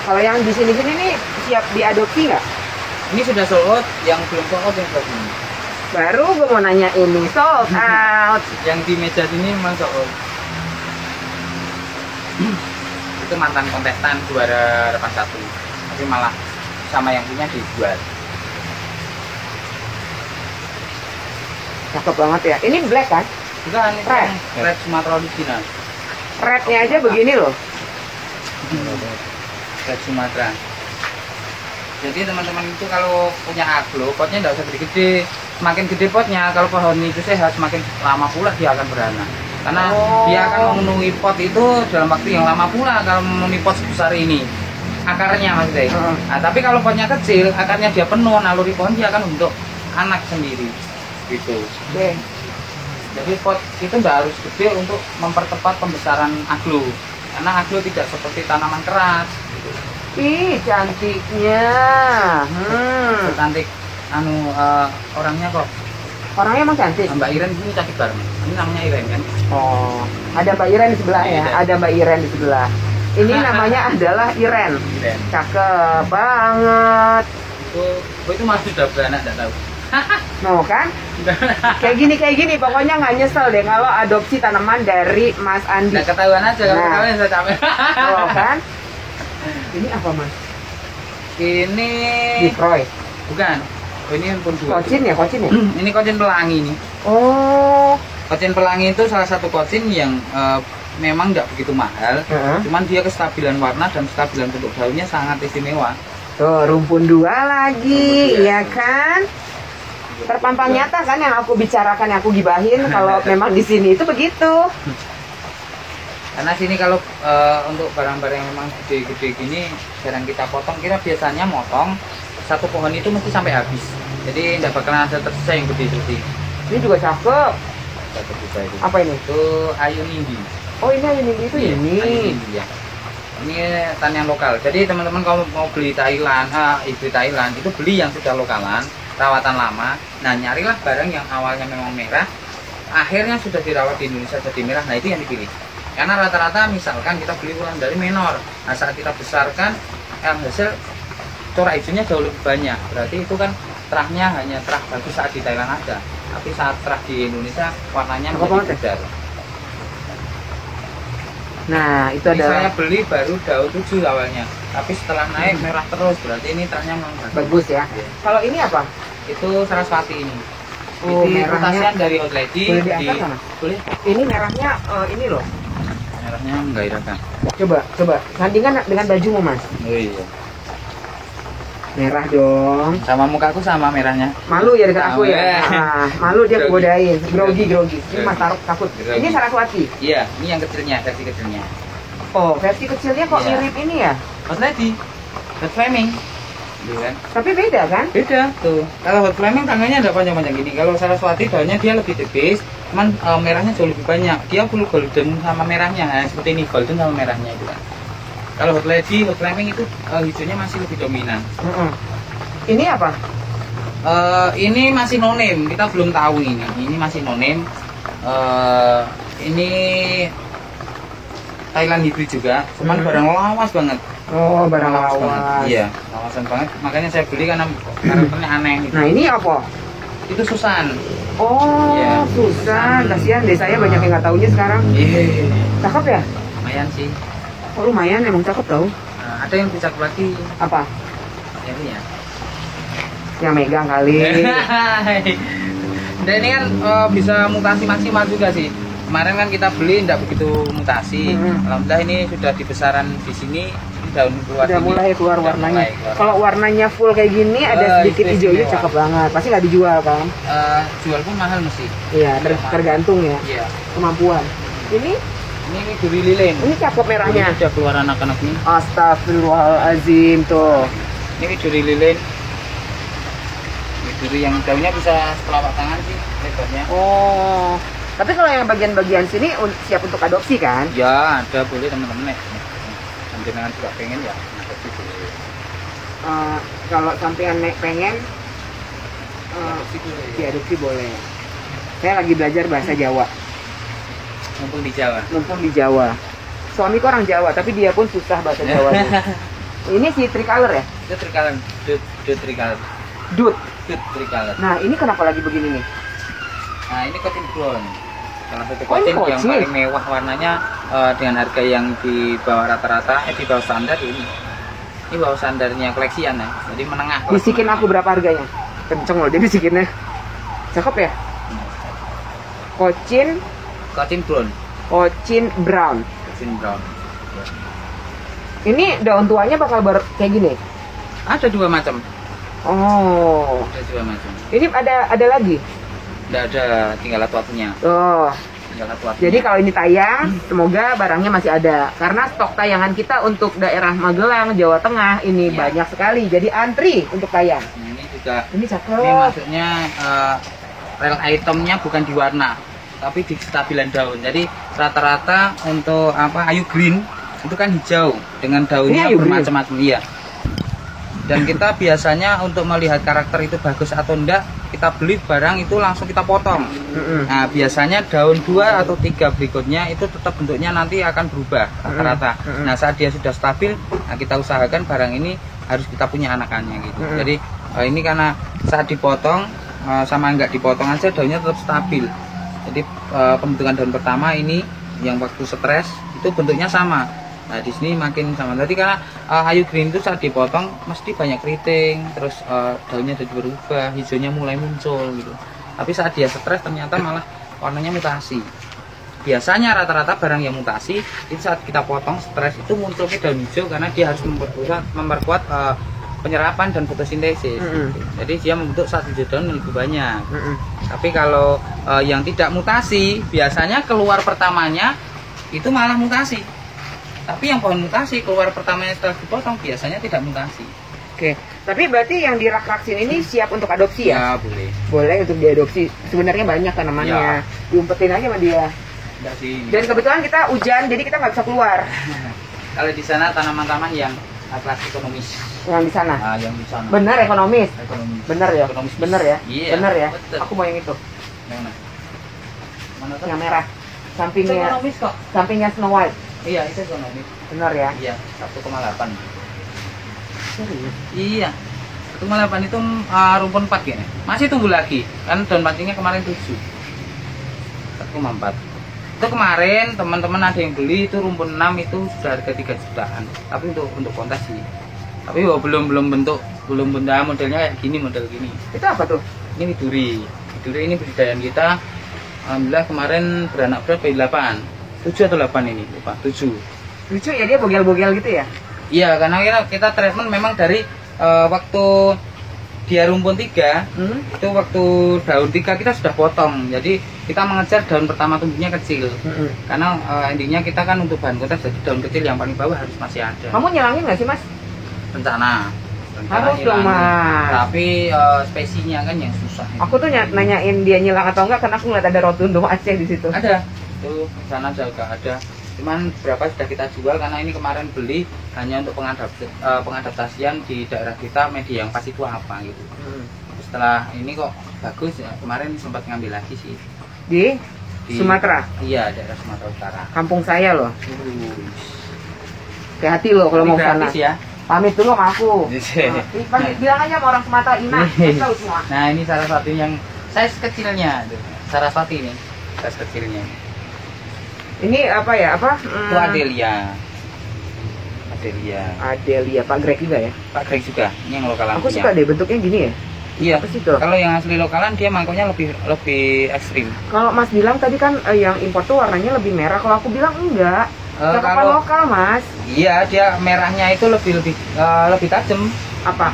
Speaker 1: Kalau yang di sini-sini nih siap diadopsi nggak?
Speaker 2: Ini sudah sold out, yang belum sold out yang sebelah sini.
Speaker 1: Baru gue mau nanya ini sold out.
Speaker 2: Yang di meja sini memang sold out. Itu mantan kontestan juara 81, tapi malah sama yang punya dijual.
Speaker 1: Cakep banget ya. Ini black kan?
Speaker 2: Bukan, ini
Speaker 1: Red.
Speaker 2: yang red Sumatera original.
Speaker 1: Rednya aja begini loh.
Speaker 2: Red Sumatera. Jadi teman-teman itu kalau punya aglo, potnya tidak usah gede-gede. Semakin gede potnya, kalau pohon itu sehat, semakin lama pula dia akan beranak. Karena dia akan memenuhi pot itu dalam waktu yang lama pula kalau memenuhi pot sebesar ini. Akarnya maksudnya. Nah, tapi kalau potnya kecil, akarnya dia penuh, naluri pohon dia akan untuk anak sendiri. Gitu.
Speaker 1: Oke.
Speaker 2: Jadi pot itu tidak harus gede untuk mempercepat pembesaran aglo. Karena aglo tidak seperti tanaman keras. Gitu.
Speaker 1: Ih, cantiknya.
Speaker 2: Cantik orangnya kok.
Speaker 1: Orangnya emang cantik.
Speaker 2: Mbak Iren ini cantik banget. Ini namanya Iren kan?
Speaker 1: Oh, ada Mbak Iren di sebelah ya.
Speaker 2: Iya.
Speaker 1: Ada Mbak Iren di sebelah. Ini namanya adalah Iren.
Speaker 2: Iren.
Speaker 1: Cakep banget.
Speaker 2: Itu masih sudah beranak, tidak tahu.
Speaker 1: No kan? Kayak gini pokoknya nggak nyesel deh kalau adopsi tanaman dari Mas Andi.
Speaker 2: Nggak ketahuan aja, kalau
Speaker 1: Nah.
Speaker 2: ketahuan saya capek.
Speaker 1: Oh kan? Ini apa Mas?
Speaker 2: Ini
Speaker 1: Difroy.
Speaker 2: bukan. Oh, ini pun dua.
Speaker 1: Kocin ya?
Speaker 2: Ini kocin pelangi nih.
Speaker 1: Oh.
Speaker 2: Kocin pelangi itu salah satu kocin yang memang tidak begitu mahal. Cuman dia kestabilan warna dan kestabilan bentuk daunnya sangat istimewa.
Speaker 1: Tuh, rumpun 2 lagi,
Speaker 2: Rumpun dua.
Speaker 1: ya kan? Terpampang nyata kan yang aku bicarakan, yang aku gibahin kalau memang di sini itu begitu.
Speaker 2: Karena sini kalau untuk barang-barang yang memang gede-gede gini jarang kita potong. Kita biasanya motong satu pohon itu mesti sampai habis. Jadi tidak bakalan ada tersisa yang gede-gede.
Speaker 1: Ini juga cakep.
Speaker 2: Tersisa itu.
Speaker 1: Apa ini?
Speaker 2: Itu ayu nindi.
Speaker 1: Oh ini itu
Speaker 2: Iya,
Speaker 1: ini.
Speaker 2: ayu nindi ya. Ini tanian lokal. Jadi teman-teman kalau mau beli Thailand, hibrid Thailand itu beli yang sudah lokalan, rawatan lama. Nah, nyarilah barang yang awalnya memang merah, akhirnya sudah dirawat di Indonesia jadi merah. Nah, itu yang dipilih. Karena rata-rata misalkan kita beli ulang dari menor, nah saat kita besarkan hasil corak hijaunya jauh lebih banyak. Berarti itu kan terahnya hanya terah bagus saat di Thailand ada, tapi saat terah di Indonesia warnanya menjadi pudar.
Speaker 1: Nah, itu
Speaker 2: ini
Speaker 1: adalah
Speaker 2: saya beli baru daun 7 awalnya, tapi setelah naik merah terus, berarti ini terahnya memang
Speaker 1: bagus ya. Kalau ini apa?
Speaker 2: Itu Saraswati ini.
Speaker 1: Oh,
Speaker 2: ini
Speaker 1: merahnya
Speaker 2: rotasian dari Old Lady.
Speaker 1: Boleh diangkat sama?
Speaker 2: Boleh.
Speaker 1: Ini merahnya ini loh.
Speaker 2: Merahnya menggairahkan.
Speaker 1: Coba sandingkan dengan bajumu, Mas.
Speaker 2: Oh iya.
Speaker 1: Merah dong.
Speaker 2: Sama mukaku sama merahnya.
Speaker 1: Malu ya dekat aku ya.
Speaker 2: Sama.
Speaker 1: Nah, malu dia godain. Grogi. Ini Mas taruh takut.
Speaker 2: Grogi.
Speaker 1: Ini Saraswati.
Speaker 2: Iya, ini yang kecilnya, versi kecilnya.
Speaker 1: Oh, versi kecilnya kok
Speaker 2: Iya.
Speaker 1: mirip ini ya?
Speaker 2: Hot Lady, Hot Flaming. Gitu kan?
Speaker 1: Tapi beda kan?
Speaker 2: Beda tuh. Kalau Hot Flaming tangannya ada panjang-panjang gini. Kalau Saraswati daunnya dia lebih tipis, cuman merahnya jauh lebih banyak. Dia full golden sama merahnya. Nah, seperti ini golden sama merahnya itu kan. Kalau Hot Lady, Hot Flaming itu hijaunya masih lebih dominan.
Speaker 1: Ini apa?
Speaker 2: Ini masih no name, kita belum tahu ini. Ini masih no name. Ini Thailand hybrid juga, cuman barang lawas banget.
Speaker 1: Oh, barang
Speaker 2: Lawas
Speaker 1: lawas.
Speaker 2: banget. Iya, lawasan banget. Makanya saya beli karena karakternya aneh. Gitu.
Speaker 1: Nah, ini apa?
Speaker 2: Itu Susan.
Speaker 1: Oh,
Speaker 2: Iya.
Speaker 1: Susan. Kasihan deh saya banyak yang nggak taunya sekarang.
Speaker 2: Iya.
Speaker 1: Cakep ya?
Speaker 2: Lumayan sih.
Speaker 1: Oh, lumayan emang cakep tau.
Speaker 2: Nah, ada yang bisa lagi.
Speaker 1: Apa?
Speaker 2: Ini ya.
Speaker 1: Yang megang kali.
Speaker 2: Dan ini kan bisa mutasi maksimal juga sih. Kemarin kan kita beli tidak begitu mutasi. Alhamdulillah ini sudah di besaran di sini daun keluar.
Speaker 1: Udah
Speaker 2: ini.
Speaker 1: mulai keluar
Speaker 2: Udah
Speaker 1: warnanya.
Speaker 2: mulai keluar.
Speaker 1: Kalau warnanya full kayak gini ada sedikit
Speaker 2: itu
Speaker 1: hijaunya
Speaker 2: istimewa.
Speaker 1: cakep banget. Pasti nggak dijual kan?
Speaker 2: Jual pun mahal mesti.
Speaker 1: Iya, tergantung ya
Speaker 2: Iya.
Speaker 1: kemampuan. Ini
Speaker 2: Ini duri lilin.
Speaker 1: ini cakep merahnya.
Speaker 2: Ini udah keluar anak-anak nih.
Speaker 1: Astagfirullahalazim tuh.
Speaker 2: Ini duri lilin. Ini duri yang daunnya bisa setelapak tangan sih lebarnya.
Speaker 1: Oh. Tapi kalau yang bagian-bagian sini siap untuk adopsi kan?
Speaker 2: Ya, ada boleh teman-teman nih. Jenengan juga pengen ya, adopsi boleh.
Speaker 1: Kalau sampean pengen
Speaker 2: Adopsi boleh.
Speaker 1: diadopsi boleh. Saya lagi belajar bahasa Jawa,
Speaker 2: Mumpung di Jawa.
Speaker 1: mumpung di Jawa. Suamiku orang Jawa, tapi dia pun susah bahasa Jawa. Ini si tricolor ya?
Speaker 2: Itu tricolor, dut tricolor.
Speaker 1: Dut.
Speaker 2: Dut tricolor.
Speaker 1: Nah, ini kenapa lagi begini nih?
Speaker 2: Nah, ini cotton brown. Salah satu
Speaker 1: Oh, ini
Speaker 2: cotton yang
Speaker 1: kocin.
Speaker 2: paling mewah warnanya dengan harga yang di bawah rata-rata, di bawah standar ini. Ini bawah standarnya koleksian ya. Jadi menengah.
Speaker 1: Bisikin aku berapa harganya? Kenceng loh dia bisikinnya. Cakep ya? Cochin
Speaker 2: Cotton brown.
Speaker 1: brown.
Speaker 2: Cotton brown.
Speaker 1: Ini daun tuanya bakal kayak gini.
Speaker 2: Ada dua macam.
Speaker 1: Oh.
Speaker 2: Ada dua macam.
Speaker 1: Ini ada lagi.
Speaker 2: Tidak ada, tinggal waktunya.
Speaker 1: Oh.
Speaker 2: Tinggal waktunya.
Speaker 1: Jadi kalau ini tayang, semoga barangnya masih ada. Karena stok tayangan kita untuk daerah Magelang, Jawa Tengah ini
Speaker 2: Iya.
Speaker 1: banyak sekali. Jadi antri untuk tayang.
Speaker 2: Nah, ini juga.
Speaker 1: Ini cakep.
Speaker 2: Ini maksudnya real itemnya bukan di warna, tapi di kestabilan daun. Jadi rata-rata untuk Ayu Green itu kan hijau dengan daunnya
Speaker 1: Ini Ayu Green?
Speaker 2: bermacam-macam. Iya. Dan kita biasanya untuk melihat karakter itu bagus atau enggak, kita beli barang itu langsung kita potong. Nah, biasanya daun 2 atau 3 berikutnya itu tetap bentuknya nanti akan berubah rata-rata. Nah, saat dia sudah stabil, nah kita usahakan barang ini harus kita punya anakannya gitu. Jadi ini karena saat dipotong sama enggak dipotong aja daunnya tetap stabil. Jadi pembentukan daun pertama ini yang waktu stres itu bentuknya sama. Nah, di sini makin sama. Tadi karena Ayu Green itu saat dipotong mesti banyak keriting, terus daunnya jadi berubah, hijaunya mulai muncul gitu. Tapi saat dia stres ternyata malah warnanya mutasi. Biasanya rata-rata barang yang mutasi itu saat kita potong stres itu munculnya daun hijau karena dia harus memperkuat penyerapan dan fotosintesis. Jadi dia membentuk satu hijau daun lebih banyak. Tapi kalau yang tidak mutasi biasanya keluar pertamanya itu malah mutasi. Tapi yang pohon mutasi keluar pertamanya setelah dipotong biasanya tidak mutasi.
Speaker 1: Oke. Tapi berarti yang di rak-rak sini ini siap untuk adopsi ya?
Speaker 2: Ya boleh.
Speaker 1: Boleh untuk diadopsi. Sebenarnya banyak tanamannya. Diumpetin aja sama dia.
Speaker 2: Enggak sih.
Speaker 1: Dan kebetulan kita hujan, jadi kita nggak bisa keluar.
Speaker 2: Kalau di sana tanaman-tanaman yang kelas ekonomis.
Speaker 1: Yang di sana.
Speaker 2: Yang di sana.
Speaker 1: Bener ekonomis.
Speaker 2: Ekonomis.
Speaker 1: Bener ya.
Speaker 2: Ekonomis.
Speaker 1: Bener ya.
Speaker 2: Iya.
Speaker 1: Bener ya.
Speaker 2: Betul.
Speaker 1: Aku mau yang itu.
Speaker 2: Yang mana? Mana tuh?
Speaker 1: Yang merah.
Speaker 2: Itu
Speaker 1: Sampingnya
Speaker 2: ekonomis kok.
Speaker 1: sampingnya Snow White.
Speaker 2: Iya, itu ekonomis.
Speaker 1: Bener ya.
Speaker 2: Iya, 1,8.
Speaker 1: Serius.
Speaker 2: Iya. 1,8 itu rumpun 4 ya. Masih tumbuh lagi. Kan daun pancingnya kemarin 7. 1,4. Itu kemarin teman-teman ada yang beli itu rumpun 6 itu sudah harga 3 jutaan. Tapi untuk kontes sih. Tapi belum bentuk modelnya kayak gini, model gini.
Speaker 1: Itu apa tuh?
Speaker 2: Ini duri. Duri ini budidayaan kita. Alhamdulillah kemarin beranak berapa? 8. 7 atau 8 ini, lupa. 7.
Speaker 1: Lucu ya, dia bogel-bogel gitu ya?
Speaker 2: Iya, karena kita treatment memang dari waktu dia rumpun 3, itu waktu daun 3 kita sudah potong. Jadi kita mengejar daun pertama tumbuhnya kecil. Karena endingnya kita kan untuk bahan kontes, jadi daun kecil yang paling bawah harus masih ada.
Speaker 1: Kamu nyilangin nggak sih, Mas?
Speaker 2: Rencana
Speaker 1: Harus dong, Mas.
Speaker 2: Tapi spesinya kan yang susah.
Speaker 1: Aku tuh nanyain dia nyilang atau enggak karena aku ngeliat ada rotundo Aceh di situ.
Speaker 2: Ada. Tuh, di sana juga ada. Cuman berapa sudah kita jual karena ini kemarin beli hanya untuk pengadaptasian di daerah kita media yang pas itu apa gitu. Setelah ini kok bagus ya, kemarin sempat ngambil lagi sih.
Speaker 1: Di Sumatera?
Speaker 2: Iya, daerah Sumatera Utara.
Speaker 1: Kampung saya loh. Hati-hati loh kalau mau sana.
Speaker 2: Ya.
Speaker 1: Pamit dulu sama aku. Bilang aja sama orang Sumatera, Ina. Tahu semua.
Speaker 2: Nah, ini salah satu yang size kecilnya. Saraswati ini, size kecilnya.
Speaker 1: Ini apa ya? Apa?
Speaker 2: Itu Adelia.
Speaker 1: Adelia, Pak Greg juga ya?
Speaker 2: Pak Greg juga. Ini yang lokalan.
Speaker 1: Aku suka deh bentuknya gini ya.
Speaker 2: Iya.
Speaker 1: Apa sih itu?
Speaker 2: Kalau yang asli lokalan dia mangkoknya lebih ekstrim.
Speaker 1: Kalau Mas bilang tadi kan yang impor tuh warnanya lebih merah. Kalau aku bilang enggak. Kalau lokal, Mas.
Speaker 2: Iya, dia merahnya itu lebih tajam.
Speaker 1: Apa?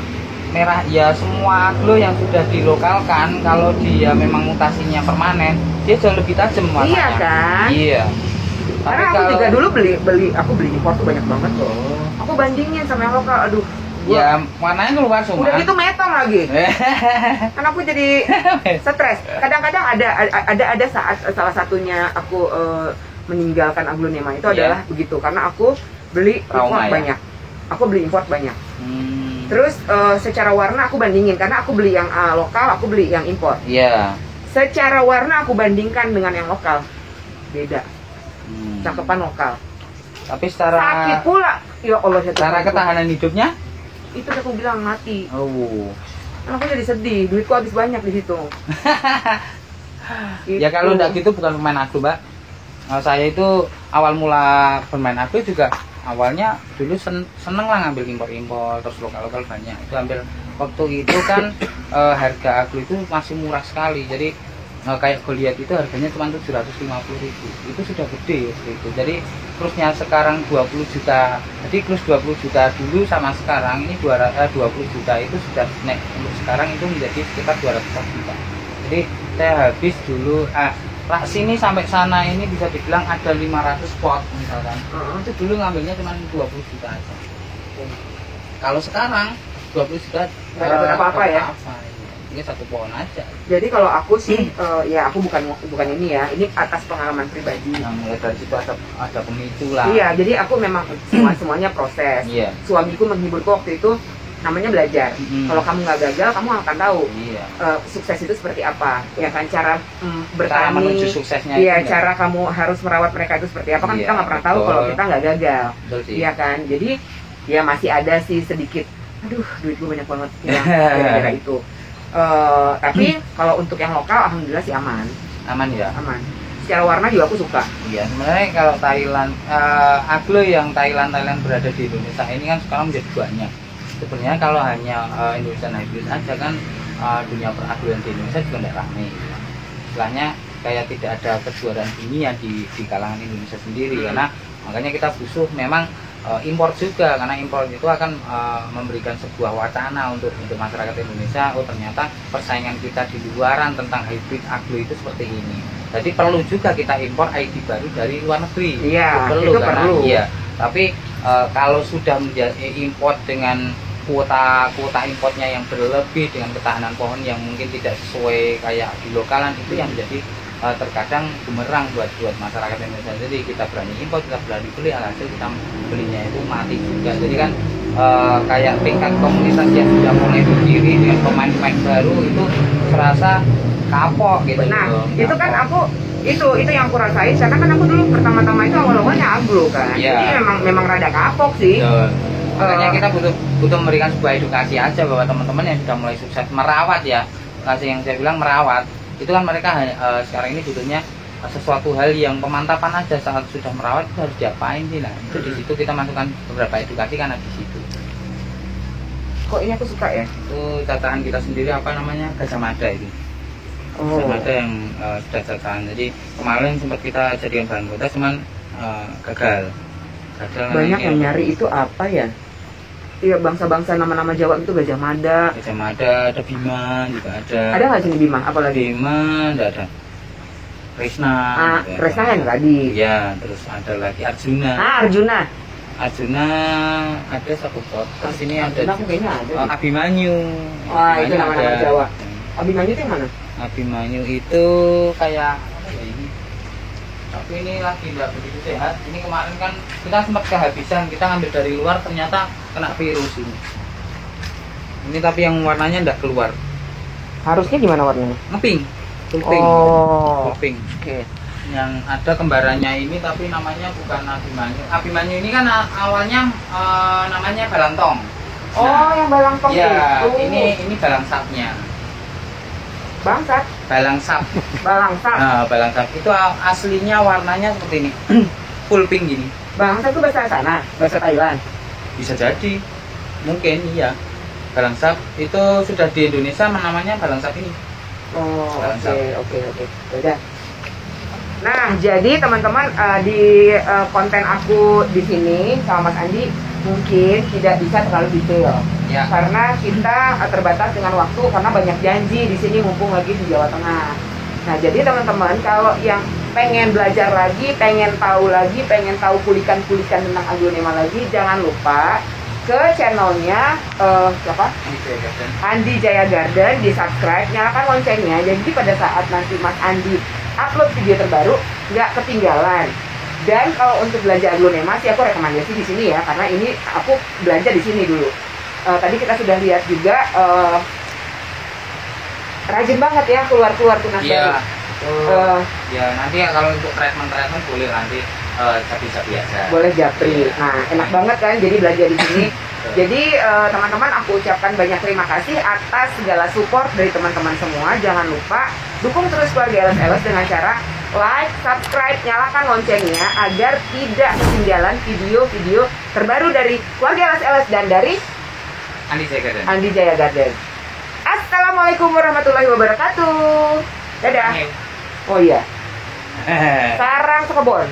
Speaker 2: Merah ya, semua aglo yang sudah dilokalkan kalau dia memang mutasinya permanen, dia jauh lebih tajam warnanya.
Speaker 1: Iya kan?
Speaker 2: Iya.
Speaker 1: Karena aku juga dulu beli impor tuh banyak banget loh. Aku bandingin sama yang lokal, aduh.
Speaker 2: Ya, warnanya keluar semua.
Speaker 1: Udah gitu metong lagi. Kan aku jadi stres. Kadang-kadang ada saat salah satunya aku meninggalkan aglonema itu adalah begitu, karena aku beli import banyak. Aku beli import banyak. Terus secara warna aku bandingin, karena aku beli yang lokal, aku beli yang import.
Speaker 2: Iya.
Speaker 1: Secara warna aku bandingkan dengan yang lokal, beda. Cakepan lokal.
Speaker 2: Tapi secara
Speaker 1: sakit pula. Ya Allah,
Speaker 2: secara ketahanan hidupnya
Speaker 1: itu aku bilang mati.
Speaker 2: Oh.
Speaker 1: Aku jadi sedih, duitku habis banyak di situ.
Speaker 2: Ya kalau udah gitu bukan pemain aglo, Mbak. Saya itu awal mula bermain aglo juga awalnya dulu seneng lah ngambil impor terus lokal banyak. Itu ambil waktu itu kan harga aglo itu masih murah sekali. Jadi kayak Goliath itu harganya cuma 750.000. Itu sudah gede itu. Jadi krusnya sekarang 20 juta. Jadi krus 20 juta dulu sama sekarang ini 20 juta itu sudah naik. Untuk sekarang itu menjadi sekitar 200 juta. Jadi saya habis dulu sini sampai sana ini bisa dibilang ada 500 pot misalkan. Itu dulu ngambilnya cuma 20 juta aja. Kalau sekarang 20 juta
Speaker 1: nggak dapat apa-apa ya.
Speaker 2: Ini satu pohon aja.
Speaker 1: Jadi kalau aku sih ya aku bukan ini ya. Ini atas pengalaman pribadi.
Speaker 2: Nah, mulai dari situ ada pemicu lah.
Speaker 1: Iya, jadi aku memang semuanya proses.
Speaker 2: Iya.
Speaker 1: Suamiku menghiburku waktu itu namanya belajar. Kalau kamu nggak gagal, kamu akan tahu sukses itu seperti apa. Ya kan, cara bertani,
Speaker 2: menuju suksesnya.
Speaker 1: Iya, cara kamu harus merawat mereka itu seperti apa kan kita nggak pernah tahu kalau kita nggak gagal. Iya kan, jadi ya masih ada sih sedikit. Aduh, duit gue banyak banget hilang gara-gara itu. Tapi kalau untuk yang lokal, alhamdulillah sih aman.
Speaker 2: Aman ya.
Speaker 1: Aman. Secara warna juga aku suka.
Speaker 2: Iya, sebenarnya kalau Thailand, aglo yang Thailand berada di Indonesia ini kan sekarang menjadi banyak. Sebenarnya kalau hanya Indonesian Hybrid aja kan dunia peragloan di Indonesia juga tidak ramai. Istilahnya kayak tidak ada kejuaraan dunia di kalangan Indonesia sendiri, karena makanya kita butuh memang impor juga, karena impor itu akan memberikan sebuah wacana untuk masyarakat Indonesia. Oh, ternyata persaingan kita di luaran tentang hybrid aglo itu seperti ini. Jadi perlu juga kita impor ID baru dari luar negeri.
Speaker 1: Iya,
Speaker 2: itu
Speaker 1: karena, perlu.
Speaker 2: Iya. Tapi kalau sudah menjadi import dengan kuota importnya yang berlebih dengan ketahanan pohon yang mungkin tidak sesuai kayak di lokalan, itu yang menjadi terkadang bumerang buat masyarakat Indonesia. Jadi kita berani impor, kita berani beli, alhasil kita belinya itu mati juga. Jadi kan kayak tingkat komunitas yang sudah mulai berdiri dengan pemain-pemain baru itu terasa kapok gitu.
Speaker 1: Nah, itu kan aku itu yang aku rasain karena kan aku dulu pertama-tama itu awal-awalnya agro kan. Jadi memang rada kapok sih.
Speaker 2: Makanya kita butuh memberikan sebuah edukasi aja bahwa teman-teman yang sudah mulai sukses merawat ya, kasih yang saya bilang merawat itu kan mereka sekarang ini butuhnya sesuatu hal yang pemantapan aja. Saat sudah merawat itu harus diapain sih, nah itu di situ kita masukkan beberapa edukasi karena di situ.
Speaker 1: Kok ini aku suka ya?
Speaker 2: Itu catahan kita sendiri apa namanya, Gajah Mada itu. Gajah Mada yang sudah catahan. Jadi kemarin sempat kita jadikan bahan kota cuman gagal.
Speaker 1: Banyak yang nyari itu apa ya? Iya, bangsa-bangsa nama-nama Jawa itu Gajah Mada.
Speaker 2: Gajah Mada, ada Bima juga ada.
Speaker 1: Ada nggak sini Bima? Apalagi?
Speaker 2: Bima, ada. Kresna.
Speaker 1: Kresna yang tadi.
Speaker 2: Ya, terus ada lagi Arjuna.
Speaker 1: Arjuna.
Speaker 2: Arjuna ada satu pot. Terus ini ada.
Speaker 1: Kayaknya ada.
Speaker 2: Abimanyu.
Speaker 1: Wah, itu nama-nama Jawa. Abimanyu itu yang mana?
Speaker 2: Abimanyu itu kayak ini. Tapi ini lagi nggak begitu sehat. Ini kemarin kan kita sempat kehabisan, kita ngambil dari luar ternyata kena virus ini. Ini tapi yang warnanya nggak keluar.
Speaker 1: Harusnya gimana warnanya?
Speaker 2: Ngeping. Pulping. Pulping.
Speaker 1: Oke.
Speaker 2: Yang ada kembarannya ini tapi namanya bukan Abimanyu. Abimanyu ini kan awalnya namanya balantong.
Speaker 1: Yang balantong
Speaker 2: ya,
Speaker 1: itu.
Speaker 2: Ini balangsapnya.
Speaker 1: Bangsat.
Speaker 2: Balangsap.
Speaker 1: Balangsap.
Speaker 2: Nah, balangsap itu aslinya warnanya seperti ini. Full pink gini.
Speaker 1: Bangsat itu bahasa sana, bahasa Thailand.
Speaker 2: Bisa jadi. Mungkin iya. Balangsap itu sudah di Indonesia namanya balangsap ini.
Speaker 1: Oke. Udah. Nah, jadi teman-teman di konten aku di sini sama Mas Andi mungkin tidak bisa terlalu detail. Ya. Karena kita terbatas dengan waktu karena banyak janji di sini mumpung lagi di Jawa Tengah. Nah, jadi teman-teman kalau yang pengen belajar lagi, pengen tahu kulikan-kulikan tentang aglonema lagi, jangan lupa ke channelnya siapa? Andi Jaya Garden, di subscribe, nyalakan loncengnya. Jadi pada saat nanti Mas Andi upload video terbaru nggak ketinggalan. Dan kalau untuk belanja aglonema sih aku rekomendasi di sini ya, karena ini aku belanja di sini dulu. Tadi kita sudah lihat juga rajin banget ya keluar tunas baru.
Speaker 2: Ya nanti ya kalau untuk treatment boleh nanti capi-capi aja.
Speaker 1: Boleh japri. Nah enak banget kan jadi belanja di sini. Jadi teman-teman aku ucapkan banyak terima kasih atas segala support dari teman-teman semua. Jangan lupa dukung terus keluarga LS dengan cara like, subscribe, nyalakan loncengnya agar tidak ketinggalan video-video terbaru dari keluarga LS dan dari Andi Jaya Garden. Assalamualaikum warahmatullahi wabarakatuh. Dadah. Oh iya. Sarang sekebon.